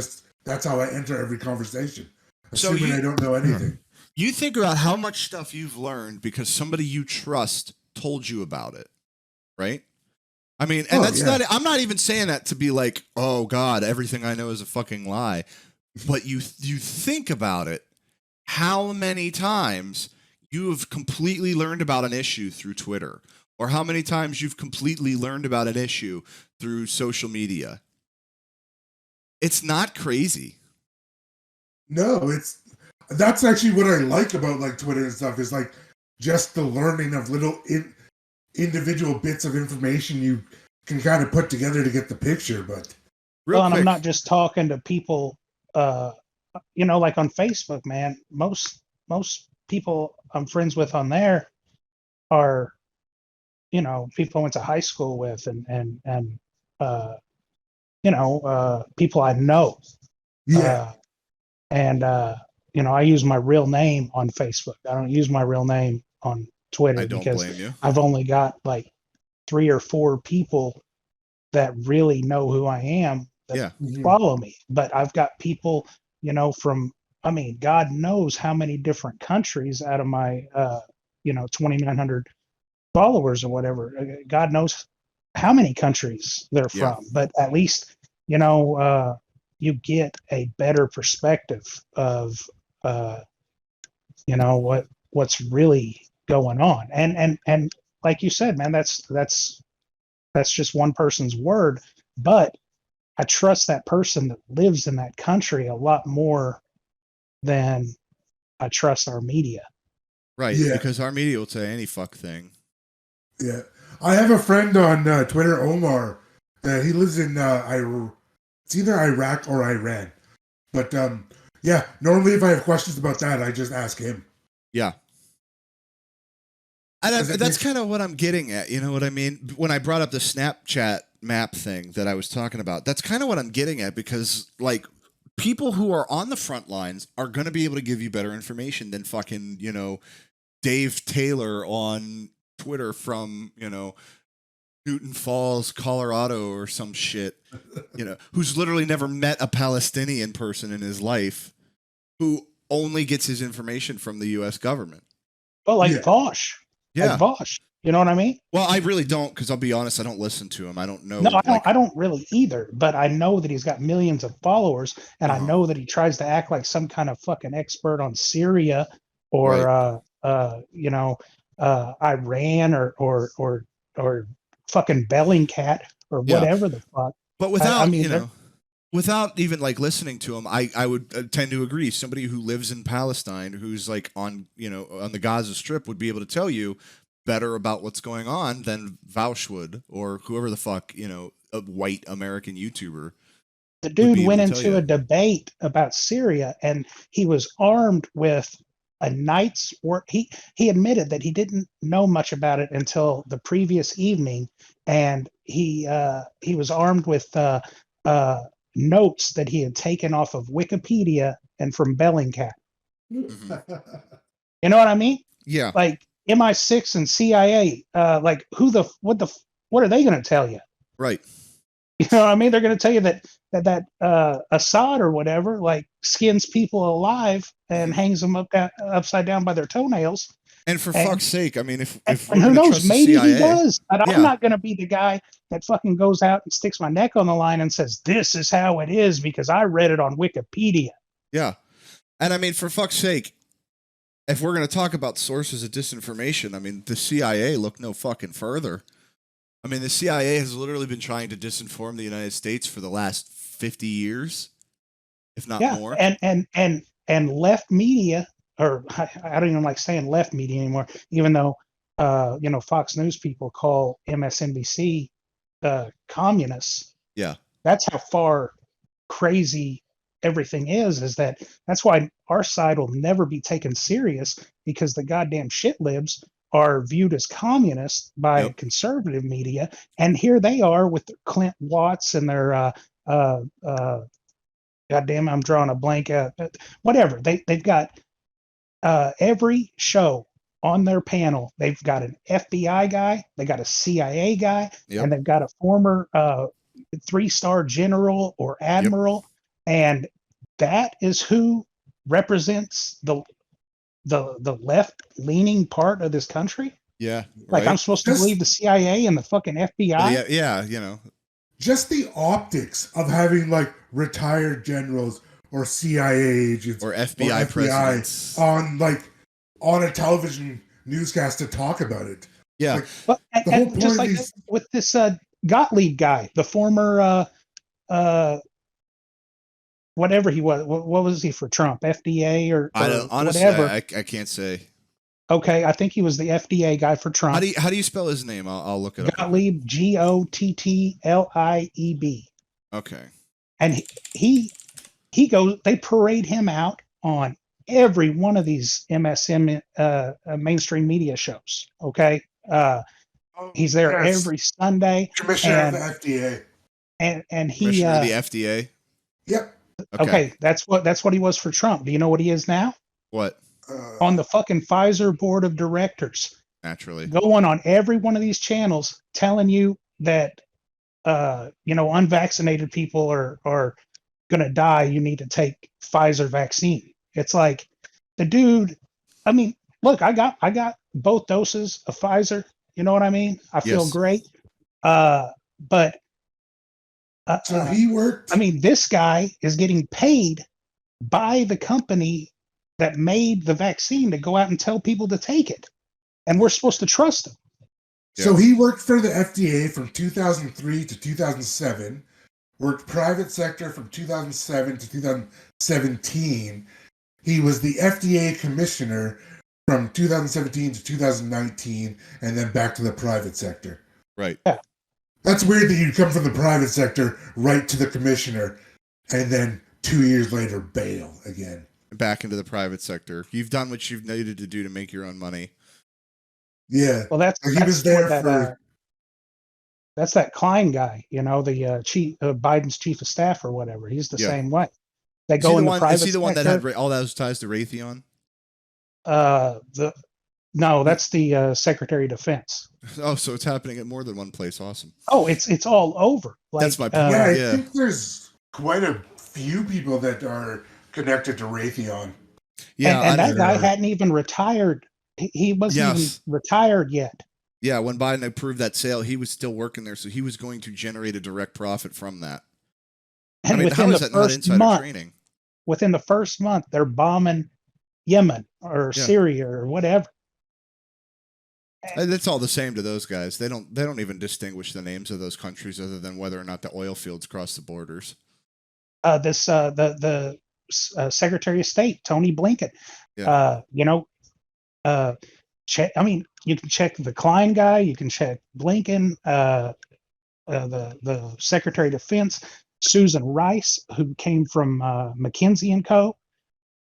that's how I enter every conversation, assuming I don't know anything. You think about how much stuff you've learned because somebody you trust told you about it, right? I'm not even saying that to be like, oh God, everything I know is a fucking lie. But you think about it, how many times you have completely learned about an issue through Twitter, or how many times you've completely learned about an issue through social media. It's not crazy. No, that's actually what I like about like Twitter and stuff, is like just the learning of little individual bits of information you can kind of put together to get the picture. But and I'm not just talking to people, like on Facebook, man. Most people I'm friends with on there are, people I went to high school with, and people I know. Yeah. I use my real name on Facebook. I don't use my real name on Twitter. I don't blame you. I've only got like 3 or 4 people that really know who I am that follow me. But I've got people, from, God knows how many different countries out of my, 2,900 followers or whatever. God knows how many countries they're from. But at least, you get a better perspective of, what's really going on. And like you said, man, that's just one person's word, but I trust that person that lives in that country a lot more than I trust our media. Right, because our media will say any fuck thing. Yeah. I have a friend on Twitter, Omar, that he lives in it's either Iraq or Iran. But normally if I have questions about that, I just ask him. Yeah. And that's kind of what I'm getting at. You know what I mean? When I brought up the Snapchat map thing that I was talking about, that's kind of what I'm getting at, because like people who are on the front lines are going to be able to give you better information than fucking, Dave Taylor on Twitter from, Newton Falls, Colorado or some shit, who's literally never met a Palestinian person in his life, who only gets his information from the U.S. government. Well, like Vosh. Yeah. Like Vosh. You know what I mean? Well, I really don't, because I'll be honest, I don't listen to him. I don't know. No, I don't really either, but I know that he's got millions of followers, and I know that he tries to act like some kind of fucking expert on Syria or Iran or fucking Bellingcat or whatever the fuck. But without, without even like listening to him, I would tend to agree. Somebody who lives in Palestine, who's like on the Gaza Strip, would be able to tell you better about what's going on than Vaush would, or whoever the fuck, a white American YouTuber. The dude went into a debate about Syria, and he was armed with a night's work. He admitted that he didn't know much about it until the previous evening, and he was armed with notes that he had taken off of Wikipedia and from Bellingcat. Mm-hmm. You know what I mean? Yeah. Like MI6 and CIA, like what are they going to tell you? Right. You know what I mean? They're going to tell you that Assad or whatever, like, skins people alive and hangs them upside down by their toenails. And for fuck's sake, I mean, if and who knows, maybe CIA, he does. But I'm not going to be the guy that fucking goes out and sticks my neck on the line and says, this is how it is because I read it on Wikipedia. Yeah. And I mean, for fuck's sake, if we're going to talk about sources of disinformation, I mean, the CIA look no fucking further. I mean, the CIA has literally been trying to disinform the United States for the last 50 years, if not more. And left media, or I don't even like saying left media anymore, even though Fox News people call MSNBC communists. Yeah, that's how far crazy everything is that's why our side will never be taken serious, because the goddamn shit libs are viewed as communists by conservative media, and here they are with their Clint Watts and their goddamn, I'm drawing a blank. Whatever, they've got every show on their panel. They've got an FBI guy, they got a CIA guy, and they've got a former 3-star general or admiral, and that is who represents the left-leaning part of this country. Yeah, like I'm supposed to believe the CIA and the fucking FBI. Yeah, just the optics of having like retired generals or CIA agents or FBI presidents on a television newscast to talk about it. Yeah, and just like with this Gottlieb guy, the former whatever he was. What was he for Trump? FDA or I don't honestly. Whatever. I can't say. Okay, I think he was the FDA guy for Trump. How do you spell his name? I'll look it up. Gottlieb, Gottlieb. Okay. And he goes. They parade him out on every one of these MSM mainstream media shows. Okay. He's there every Sunday. Commissioner of the FDA. And he Commissioner of the FDA. Yep. Okay, that's what he was for Trump. Do you know what he is now? What? On the fucking Pfizer board of directors. Naturally. Going on every one of these channels telling you that unvaccinated people are going to die. You need to take Pfizer vaccine. It's like the dude. I mean, look, I got both doses of Pfizer. You know what I mean? I feel great. But so he worked. I mean, this guy is getting paid by the company that made the vaccine to go out and tell people to take it, and we're supposed to trust him. So he worked for the FDA from 2003 to 2007, worked private sector from 2007 to 2017. He was the FDA commissioner from 2017 to 2019, and then back to the private sector. Right. Yeah. That's weird that you come from the private sector right to the commissioner, and then 2 years later bail again. Back into the private sector. You've done what you've needed to do to make your own money. Yeah. Well, that's that Klein guy, the chief, Biden's chief of staff or whatever. He's the same way. They go in the private sector. Is he the one that had all those ties to Raytheon? No, that's the Secretary of Defense. Oh, so it's happening at more than one place. Awesome. Oh, it's all over. That's my point. I think there's quite a few people that are connected to Raytheon. Yeah, and that guy hadn't even retired. He wasn't even retired yet. Yeah, when Biden approved that sale, he was still working there, so he was going to generate a direct profit from that. And how is that not insider training? Within the first month, they're bombing Yemen or Syria or whatever. It's all the same to those guys. They don't even distinguish the names of those countries other than whether or not the oil fields cross the borders. The Secretary of State, Tony Blinken. Yeah. I mean, you can check the Klein guy, you can check Blinken, the Secretary of Defense, Susan Rice, who came from McKinsey and Co.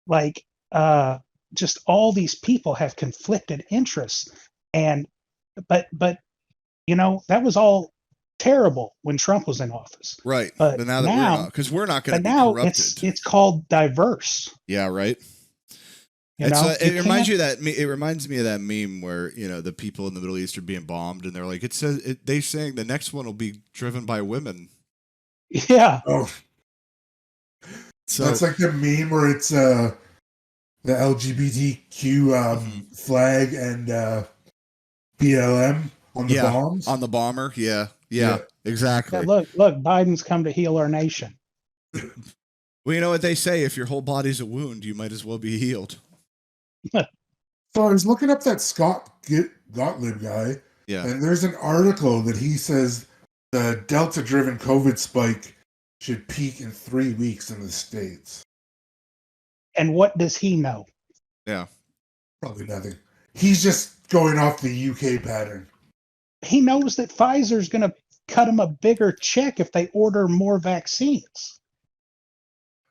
Like, just all these people have conflicted interests. But that was all terrible when Trump was in office. Right. But now we're not going to be corrupted. It's called diverse. Yeah, right. It reminds me of that meme where, the people in the Middle East are being bombed and they're like, they're saying the next one will be driven by women. Yeah. Oh. So that's like the meme where it's the LGBTQ flag and BLM on the bombs. On the bomber. Yeah, exactly. Yeah, look, Biden's come to heal our nation. Well, you know what they say, if your whole body's a wound, you might as well be healed. So I was looking up that Gottilieb guy, and there's an article that he says the Delta-driven COVID spike should peak in 3 weeks in the States. And what does he know? Yeah. Probably nothing. He's just going off the UK pattern. He knows that Pfizer's going to cut him a bigger check if they order more vaccines.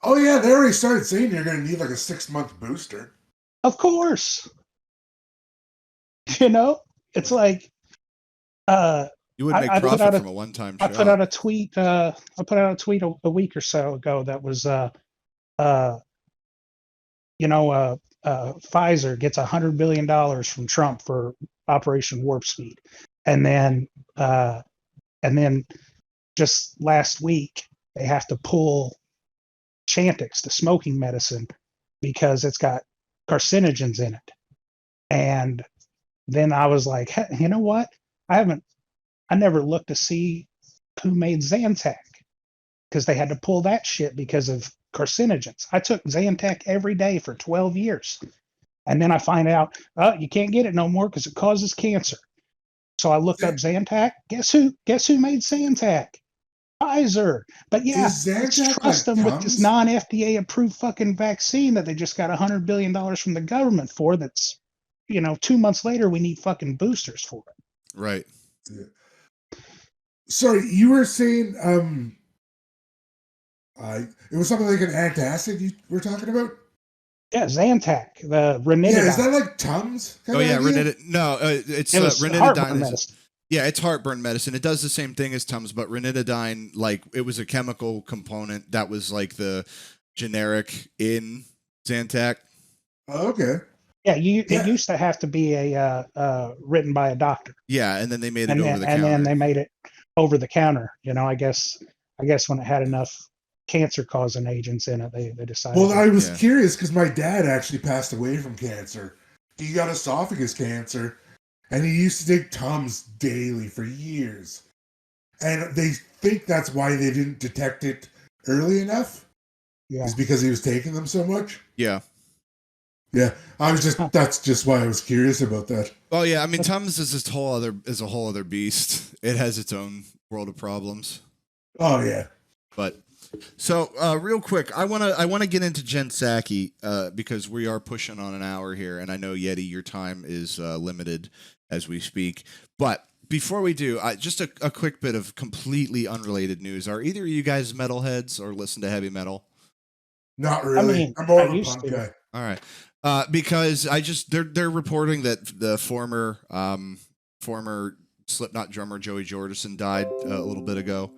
Oh, yeah. They already started saying you're going to need like a 6-month booster. Of course. It's like... you would make profit from a one-time shot. I put out a tweet a week or so ago that was... Pfizer gets $100 billion from Trump for Operation Warp Speed, and then just last week they have to pull Chantix, the smoking medicine, because it's got carcinogens in it. And then I was like, hey, you know what? I never looked to see who made Zantac, because they had to pull that shit because of carcinogens. I took Zantac every day for 12 years. And then I find out, you can't get it no more because it causes cancer. So I looked up Zantac. Guess who made Zantac? Pfizer. But yeah, let's trust them with this non-FDA approved fucking vaccine that they just got $100 billion from the government for. That's, 2 months later, we need fucking boosters for it. Right. Yeah. Sorry, you were saying, it was something like an antacid you were talking about? Yeah, Zantac, the ranitidine. Yeah, is that like Tums? Ranitidine. No, it's ranitidine. Yeah, it's heartburn medicine. It does the same thing as Tums, but ranitidine, it was a chemical component that was like the generic in Zantac. Oh, okay. Yeah, it used to have to be written by a doctor. Yeah, and then they made it over the counter. And then they made it over the counter. I guess when it had enough cancer-causing agents in it, they decided. Well, I was curious because my dad actually passed away from cancer. He got esophagus cancer, and he used to take Tums daily for years. And they think that's why they didn't detect it early enough. Yeah, is because he was taking them so much. Yeah. Yeah, that's just why I was curious about that. Oh yeah, I mean, Tums is a whole other beast. It has its own world of problems. Oh yeah. But so real quick, I wanna get into Jen Psaki because we are pushing on an hour here, and I know Yeti, your time is limited as we speak. But before we do, just a quick bit of completely unrelated news. Are either of you guys metalheads or listen to heavy metal? Not really. I'm more of a punk guy. All right. Because they're reporting that the former Slipknot drummer Joey Jordison died a little bit ago.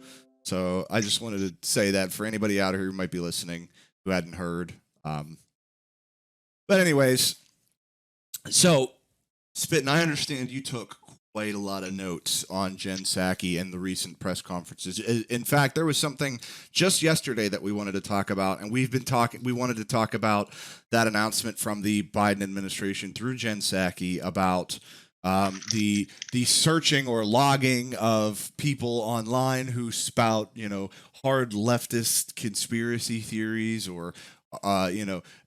So I just wanted to say that for anybody out here who might be listening, who hadn't heard. But anyways, so Spittin', I understand you took quite a lot of notes on Jen Psaki and the recent press conferences. In fact, there was something just yesterday that we wanted to talk about, and we wanted to talk about that announcement from the Biden administration through Jen Psaki about the searching or logging of people online who spout, hard leftist conspiracy theories or,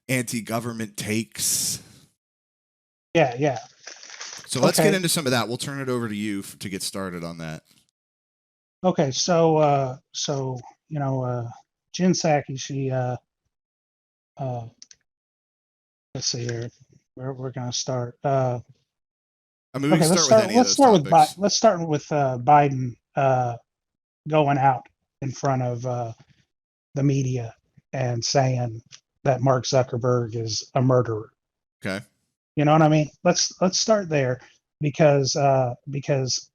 anti-government takes. Yeah. So let's get into some of that. We'll turn it over to you to get started on that. Okay, so Jen Psaki, she let's see here, where we're gonna start. Let's start with Biden going out in front of the media and saying that Mark Zuckerberg is a murderer. Okay. You know what I mean? Let's start there because I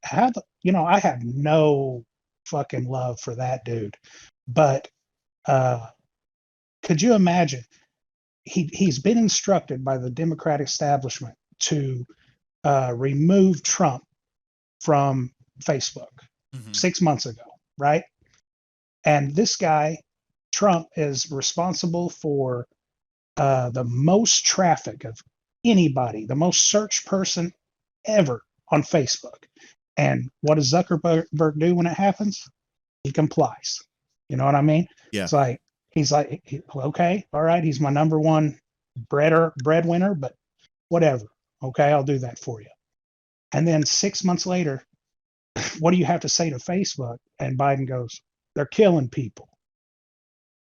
have no fucking love for that dude. But could you imagine? He's been instructed by the Democratic establishment to remove Trump from Facebook 6 months ago, right? And this guy, Trump, is responsible for the most traffic of anybody, the most searched person ever on Facebook. And what does Zuckerberg do when it happens? He complies. You know what I mean? Yeah. It's like he's like, okay, all right, he's my number one breadwinner, but whatever. Okay, I'll do that for you. And then 6 months later, what do you have to say to Facebook? And Biden goes, they're killing people.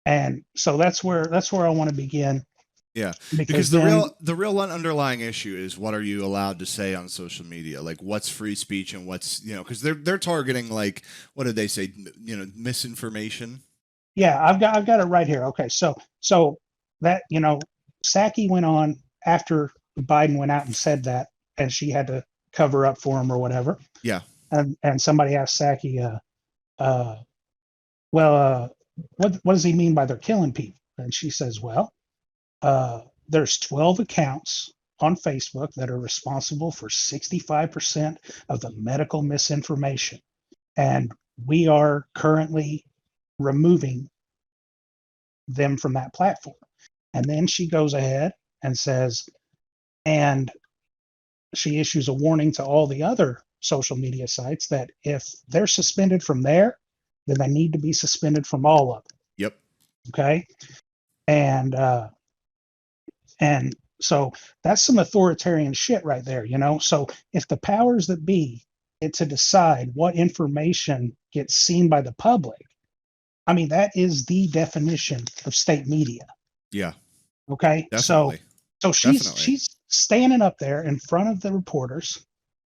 And so that's where I want to begin. Yeah, because the real underlying issue is, what are you allowed to say on social media? Like, what's free speech and what's, because they're targeting, like, what did they say? Misinformation. Yeah, I've got it right here. Okay, so that Psaki went on after Biden went out and said that, and she had to cover up for him or whatever. Yeah. And somebody asked Psaki, what does he mean by they're killing people? And she says, well, there's 12 accounts on Facebook that are responsible for 65% of the medical misinformation. And we are currently removing them from that platform. And then she goes ahead and says, and she issues a warning to all the other social media sites that if they're suspended from there, then they need to be suspended from all of them. Yep. Okay. And so that's some authoritarian shit right there, So if the powers that be get to decide what information gets seen by the public, I mean, that is the definition of state media. Yeah. Okay. Definitely. So she's standing up there in front of the reporters,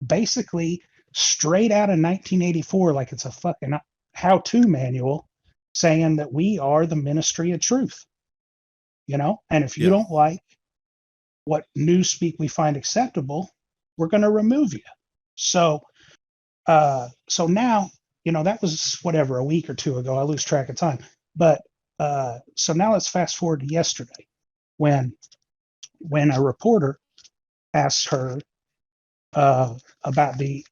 basically straight out of 1984, like it's a fucking how-to manual, saying that we are the ministry of truth. And if you don't like what newspeak we find acceptable, we're going to remove you. So now, that was whatever, a week or two ago. I lose track of time. But so now let's fast forward to yesterday when a reporter asked her about the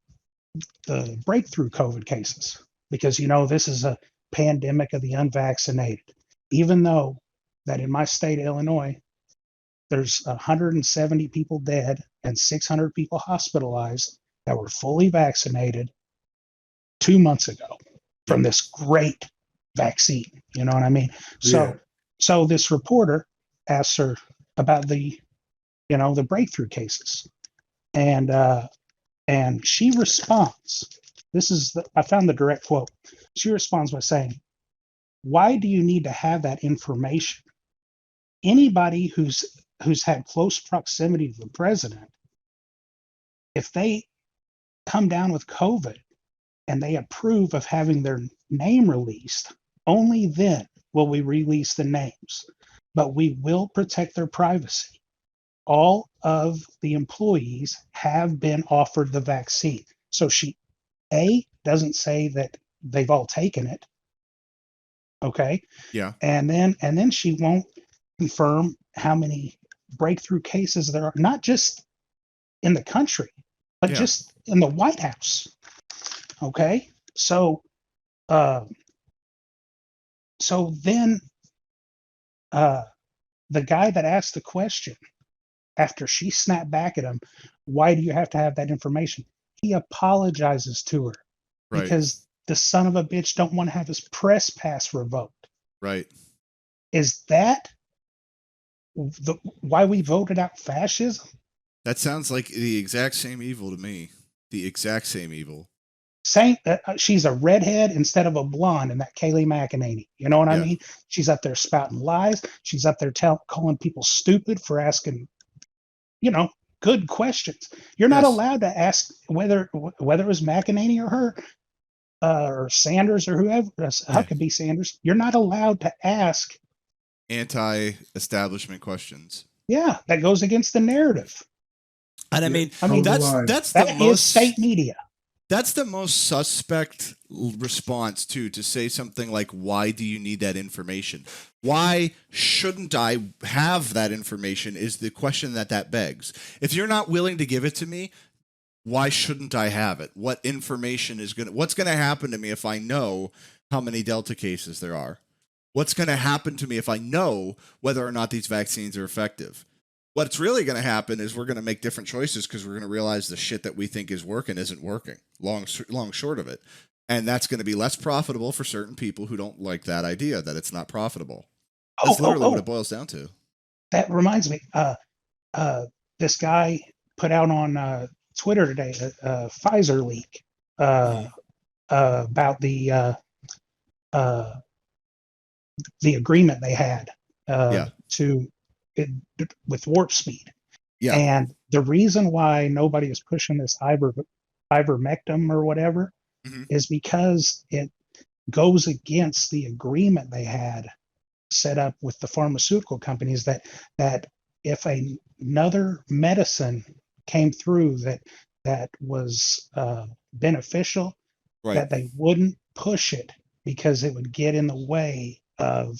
breakthrough COVID cases, because this is a pandemic of the unvaccinated, even though that in my state of Illinois, there's 170 people dead and 600 people hospitalized that were fully vaccinated 2 months ago from this great vaccine. You know what I mean? Yeah. So this reporter asks her about the breakthrough cases, and she responds. I found the direct quote. She responds by saying, "Why do you need to have that information? Anybody who's had close proximity to the president, if they come down with COVID and they approve of having their name released, only then will we release the names. But we will protect their privacy. All of the employees have been offered the vaccine." So she, A, doesn't say that they've all taken it. Okay. Yeah. And then she won't confirm how many breakthrough cases there are, not just in the country, but just in the White House. Okay. So, so then, the guy that asked the question, after she snapped back at him, why do you have to have that information? He apologizes to her because the son of a bitch don't want to have his press pass revoked. Right. Is that why we voted out fascism? That sounds like the exact same evil to me. The exact same evil. Saying she's a redhead instead of a blonde, and that Kayleigh McEnany. You know what I mean? She's up there spouting lies. She's up there calling people stupid for asking, good questions. You're not allowed to ask whether it was McEnany or her, or Sanders or whoever. Huckabee Sanders. You're not allowed to ask anti-establishment questions. Yeah, that goes against the narrative. And I mean that's the most state media. That's the most suspect response to say something like, why do you need that information? Why shouldn't I have that information is the question that begs. If you're not willing to give it to me, why shouldn't I have it? What information what's going to happen to me if I know how many Delta cases there are? What's going to happen to me if I know whether or not these vaccines are effective? What's really going to happen is we're going to make different choices because we're going to realize the shit that we think is working isn't working, long short of it. And that's going to be less profitable for certain people who don't like that idea that it's not profitable. That's literally what it boils down to. That reminds me, this guy put out on Twitter today a Pfizer leak about the agreement they had with warp speed. Yeah. And the reason why nobody is pushing this ivermectin or whatever is because it goes against the agreement they had set up with the pharmaceutical companies that if another medicine came through that was beneficial, that they wouldn't push it because it would get in the way of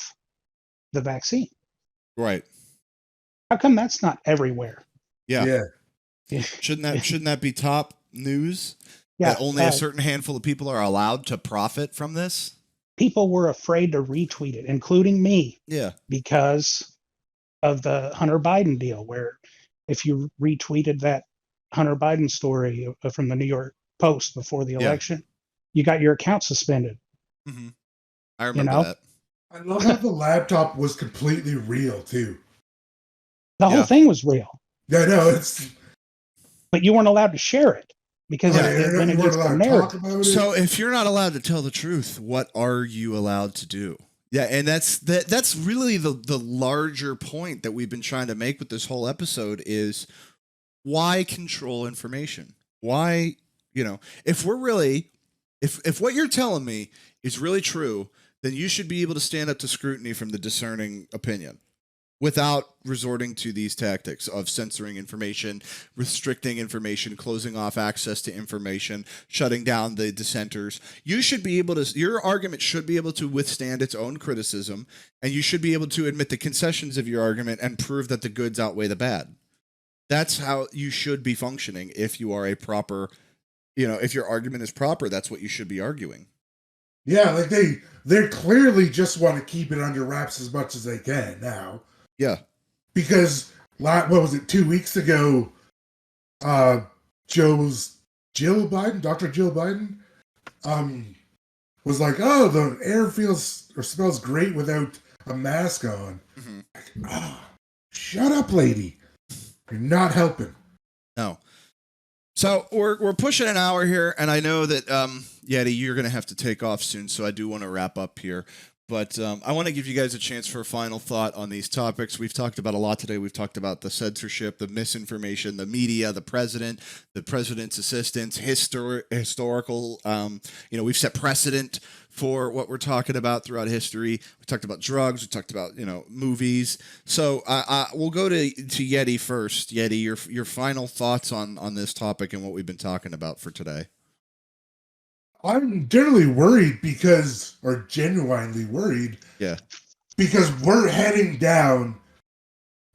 the vaccine. Right. How come that's not everywhere? Yeah. Shouldn't that be top news? Yeah. That only a certain handful of people are allowed to profit from this? People were afraid to retweet it, including me. Yeah. Because of the Hunter Biden deal, where if you retweeted that Hunter Biden story from the New York Post before the election, you got your account suspended. Mm-hmm. I remember that. I love how the laptop was completely real too. The whole thing was real. Yeah, no, but you weren't allowed to share it because it went against the narrative. So if you're not allowed to tell the truth, what are you allowed to do? Yeah, and that's really the larger point that we've been trying to make with this whole episode is why control information? Why, if we're really, if what you're telling me is really true, then you should be able to stand up to scrutiny from the discerning opinion without resorting to these tactics of censoring information, restricting information, closing off access to information, shutting down the dissenters. You should be able to, your argument should be able to withstand its own criticism, and you should be able to admit the concessions of your argument and prove that the goods outweigh the bad. That's how you should be functioning if you are a proper, if your argument is proper, that's what you should be arguing. Yeah, like they clearly just want to keep it under wraps as much as they can now. Yeah. Because, what was it, 2 weeks ago, Dr. Jill Biden, was like, oh, the air feels or smells great without a mask on. Mm-hmm. Like, oh, shut up, lady. You're not helping. No. So we're pushing an hour here, and I know that, Yeti, you're going to have to take off soon, so I do want to wrap up here. But I want to give you guys a chance for a final thought on these topics. We've talked about a lot today. We've talked about the censorship, the misinformation, the media, the president's assistants, historical. We've set precedent for what we're talking about throughout history. We talked about drugs. We talked about movies. So we'll go to Yeti first. Yeti, your final thoughts on this topic and what we've been talking about for today. I'm generally worried or genuinely worried. Yeah. Because we're heading down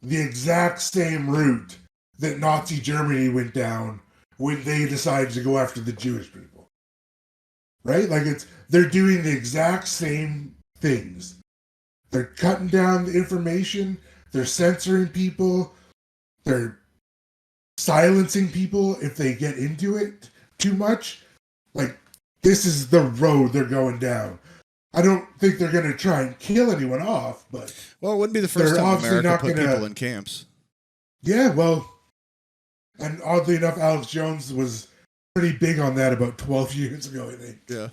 the exact same route that Nazi Germany went down when they decided to go after the Jewish people. Right? Like they're doing the exact same things. They're cutting down the information, they're censoring people, they're silencing people if they get into it too much. Like, this is the road they're going down. I don't think they're going to try and kill anyone off, but... Well, it wouldn't be the first time America put people in camps. Yeah, well... And oddly enough, Alex Jones was pretty big on that about 12 years ago, I think. Yeah.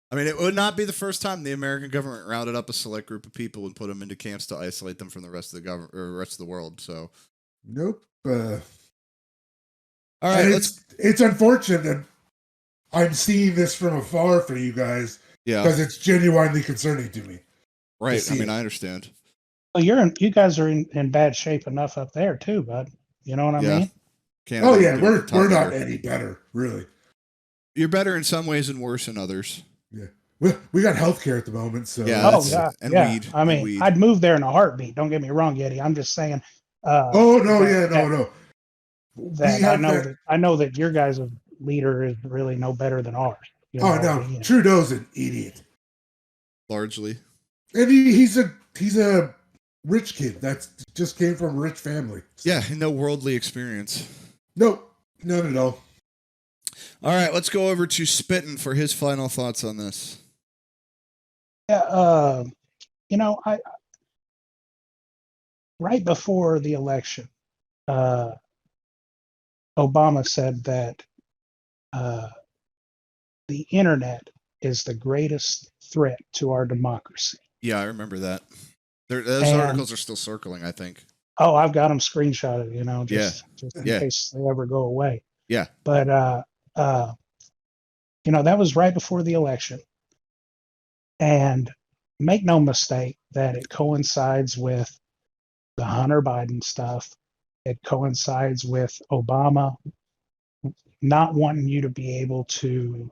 I mean, it would not be the first time the American government rounded up a select group of people and put them into camps to isolate them from the rest of the government or rest of the world. So, nope. All right, it's unfortunate that I'm seeing this from afar for you guys. Yeah, because it's genuinely concerning to me. Right. I mean, I understand. Well, you guys are in bad shape enough up there too, bud. You know what I mean? Canada, we're not any better, really. You're better in some ways and worse in others. Yeah. We got healthcare at the moment, so weed. I mean, weed. I'd move there in a heartbeat. Don't get me wrong, Yeti. I'm just saying. No. I know that your guys' leader is really no better than ours. No, Trudeau's an idiot. Largely, and he's a rich kid that just came from a rich family. Yeah, no worldly experience. Nope, none at all. All right, let's go over to Spittin' for his final thoughts on this. Yeah, I right before the election, Obama said that the internet is the greatest threat to our democracy. Yeah, I remember that. Those articles are still circling, I think. Oh, I've got them screenshotted, just in case they ever go away. Yeah. But, that was right before the election. And make no mistake that it coincides with the Hunter Biden stuff. It coincides with Obama not wanting you to be able to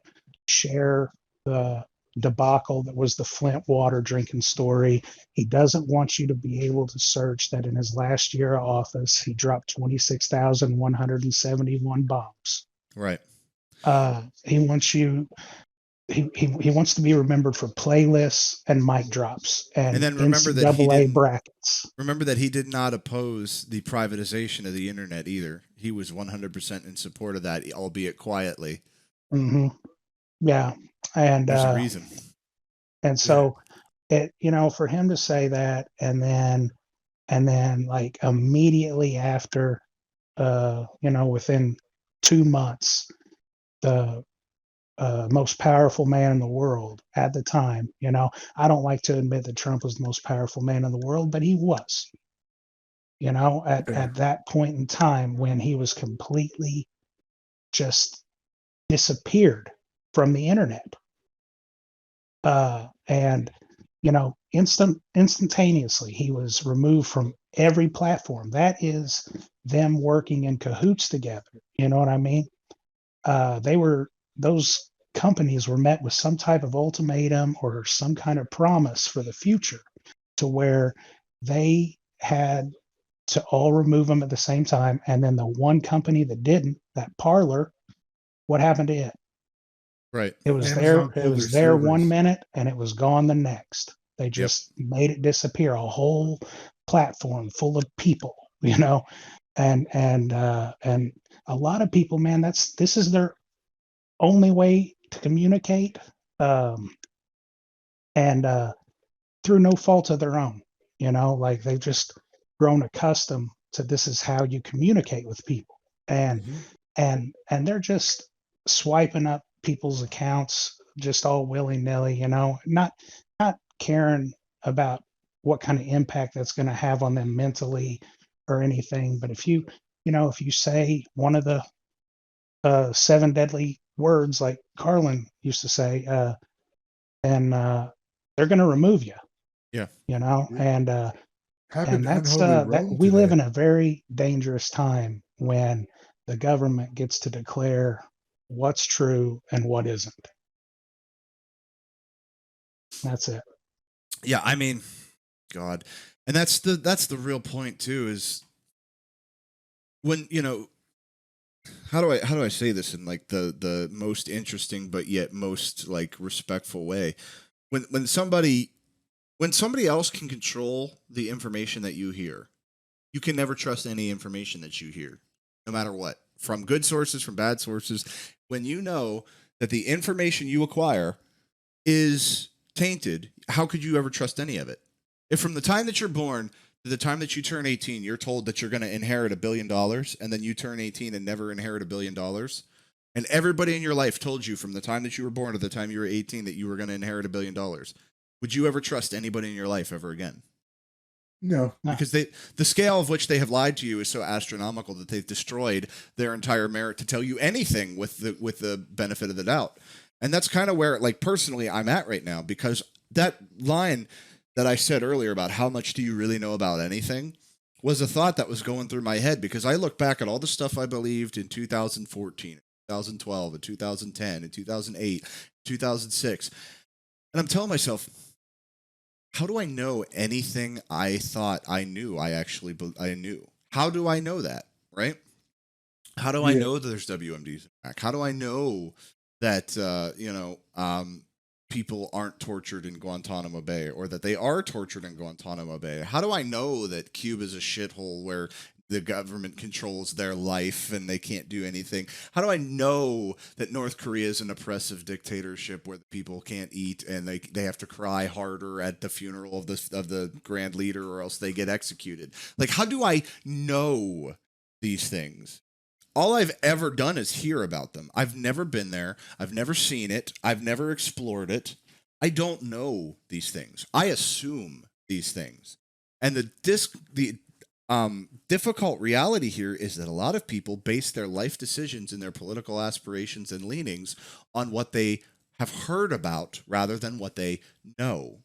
share the debacle that was the Flint water drinking story. He doesn't want you to be able to search that in his last year of office, he dropped 26,171 bombs. Right. He wants you. He wants to be remembered for playlists and mic drops and then remember NCAA brackets. Remember that he did not oppose the privatization of the internet either. He was 100% in support of that, albeit quietly. Mm-hmm. Yeah, and there's a reason. And so, for him to say that, and then like immediately after, within 2 months, the most powerful man in the world at the time. I don't like to admit that Trump was the most powerful man in the world, but he was. At that point in time when he was completely just disappeared from the internet. And instantaneously he was removed from every platform. That is them working in cahoots together. You know what I mean? Those companies were met with some type of ultimatum or some kind of promise for the future, to where they had to all remove them at the same time. And then the one company that didn't, that Parler, what happened to it? Right. It was there 1 minute and it was gone the next. They just made it disappear. A whole platform full of people, and a lot of people, man, this is their only way to communicate, and through no fault of their own. Like they've just grown accustomed to this is how you communicate with people, and they're just swiping up people's accounts just all willy-nilly, not caring about what kind of impact that's going to have on them mentally or anything. But if you say one of the 7 deadly words, like Carlin used to say, then they're going to remove you. Yeah. And that's that we live in a very dangerous time when the government gets to declare what's true and what isn't. That's it. Yeah, I mean, God, and that's the real point too. Is when how do I say this in like the most interesting but yet most like respectful way? When somebody else can control the information that you hear, you can never trust any information that you hear, no matter what, from good sources, from bad sources. When you know that the information you acquire is tainted, how could you ever trust any of it? If from the time that you're born to the time that you turn 18, you're told that you're going to inherit $1 billion, and then you turn 18 and never inherit $1 billion, and everybody in your life told you from the time that you were born to the time you were 18 that you were going to inherit $1 billion, would you ever trust anybody in your life ever again? No. Because the scale of which they have lied to you is so astronomical that they've destroyed their entire merit to tell you anything with the benefit of the doubt. And that's kind of where, like, personally I'm at right now, because that line that I said earlier about how much do you really know about anything was a thought that was going through my head, because I look back at all the stuff I believed in 2014, 2012, and 2010, and 2008, 2006. And I'm telling myself, how do I know anything I thought I knew I knew? How do I know that, right? How do I know that there's WMDs in Iraq? How do I know that, people aren't tortured in Guantanamo Bay, or that they are tortured in Guantanamo Bay? How do I know that Cuba is a shithole where the government controls their life and they can't do anything? How do I know that North Korea is an oppressive dictatorship where the people can't eat and they have to cry harder at the funeral of the grand leader or else they get executed? Like, how do I know these things? All I've ever done is hear about them. I've never been there. I've never seen it. I've never explored it. I don't know these things. I assume these things. And the difficult reality here is that a lot of people base their life decisions and their political aspirations and leanings on what they have heard about rather than what they know.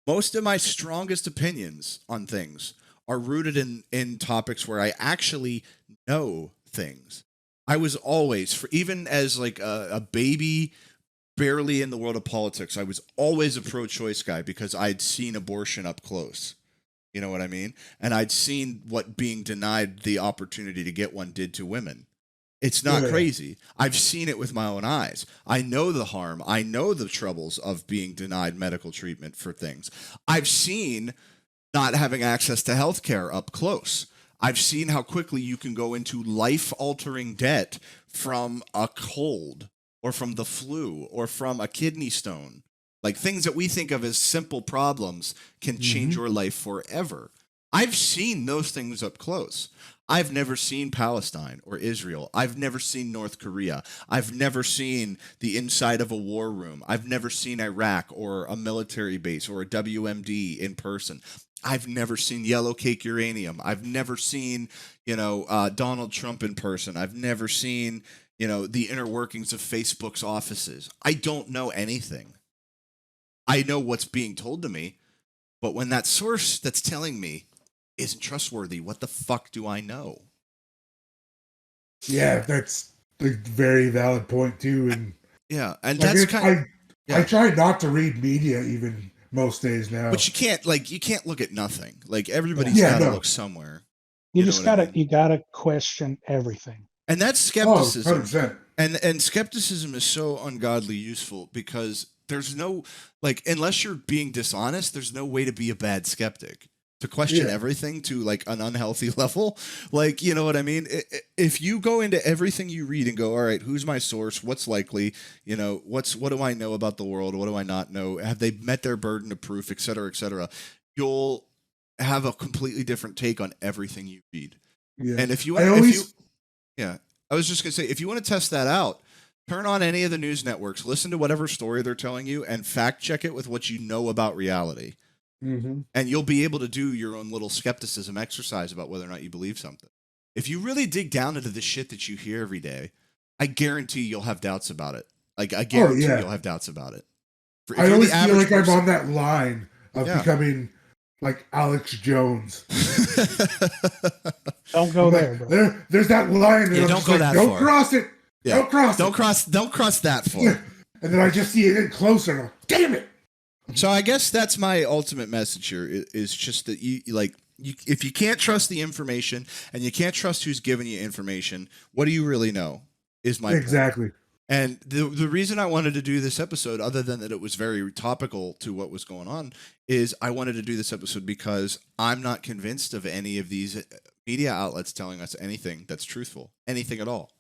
Most of my strongest opinions on things are rooted in topics where I actually know things. I was always, even as like a baby, barely in the world of politics, I was always a pro-choice guy because I'd seen abortion up close. You know what I mean? And I'd seen what being denied the opportunity to get one did to women. It's not crazy. I've seen it with my own eyes. I know the harm. I know the troubles of being denied medical treatment for things. I've seen not having access to health care up close. I've seen how quickly you can go into life-altering debt from a cold or from the flu or from a kidney stone. Like, things that we think of as simple problems can change your life forever. I've seen those things up close. I've never seen Palestine or Israel. I've never seen North Korea. I've never seen the inside of a war room. I've never seen Iraq or a military base or a WMD in person. I've never seen yellow cake uranium. I've never seen, Donald Trump in person. I've never seen, the inner workings of Facebook's offices. I don't know anything. I know what's being told to me, but when that source that's telling me isn't trustworthy, what the fuck do I know? Yeah, that's a very valid point too. And yeah, and like, that's kind of. I try not to read media even most days now. But you can't look at nothing. Like, everybody's got to look somewhere. You just gotta question everything. And that's skepticism. 100%. And skepticism is so ungodly useful because there's no, like, unless you're being dishonest, there's no way to be a bad skeptic. To question everything to like an unhealthy level. Like, you know what I mean? If you go into everything you read and go, all right, who's my source? What's likely? What do I know about the world? What do I not know? Have they met their burden of proof, et cetera, et cetera? You'll have a completely different take on everything you read. Yeah. And I was just going to say, if you want to test that out, turn on any of the news networks, listen to whatever story they're telling you, and fact check it with what you know about reality. Mm-hmm. And you'll be able to do your own little skepticism exercise about whether or not you believe something. If you really dig down into the shit that you hear every day, I guarantee you'll have doubts about it. Like, I guarantee you'll have doubts about it. I always feel like I'm on that line of becoming like Alex Jones. Don't go there, bro. There's that line. Yeah, don't go that far. Don't cross it. Yeah. Don't cross that far. And then I just see it get closer. And I'm like, damn it! So I guess that's my ultimate message here is just that if you can't trust the information and you can't trust who's giving you information, what do you really know? Is my exactly. Point. And the reason I wanted to do this episode, other than that it was very topical to what was going on, is I wanted to do this episode because I'm not convinced of any of these media outlets telling us anything that's truthful, anything at all.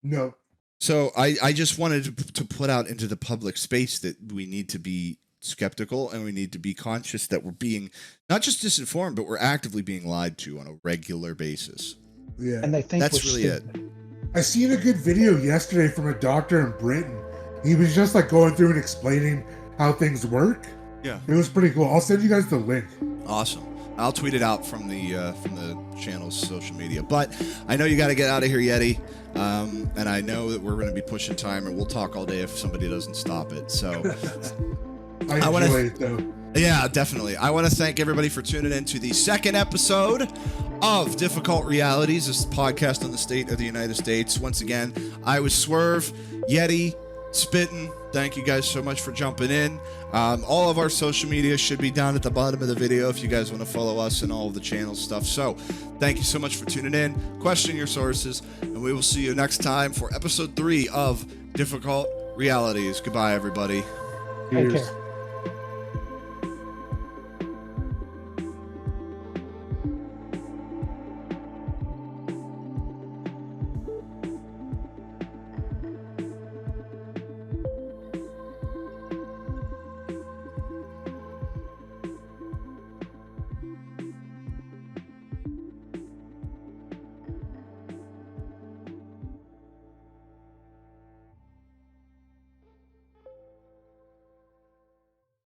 No. So I just wanted to put out into the public space that we need to be skeptical and we need to be conscious that we're being not just disinformed, but we're actively being lied to on a regular basis. Yeah. And they think that's really stupid. it. I seen a good video yesterday from a doctor in Britain. He was just like going through and explaining how things work. Yeah. It was pretty cool. I'll send you guys the link. Awesome. I'll tweet it out from the channel's social media. But I know you got to get out of here, Yeti. And I know that we're going to be pushing time, and we'll talk all day if somebody doesn't stop it. So I enjoy it, though. Yeah, definitely. I want to thank everybody for tuning in to the second episode of Difficult Realities, this podcast on the state of the United States. Once again, I was Swerve, Yeti, Spittin'. Thank you guys so much for jumping in. All of our social media should be down at the bottom of the video if you guys want to follow us and all of the channel stuff. So thank you so much for tuning in. Question your sources, and we will see you next time for episode 3 of Difficult Realities. Goodbye, everybody. Take care.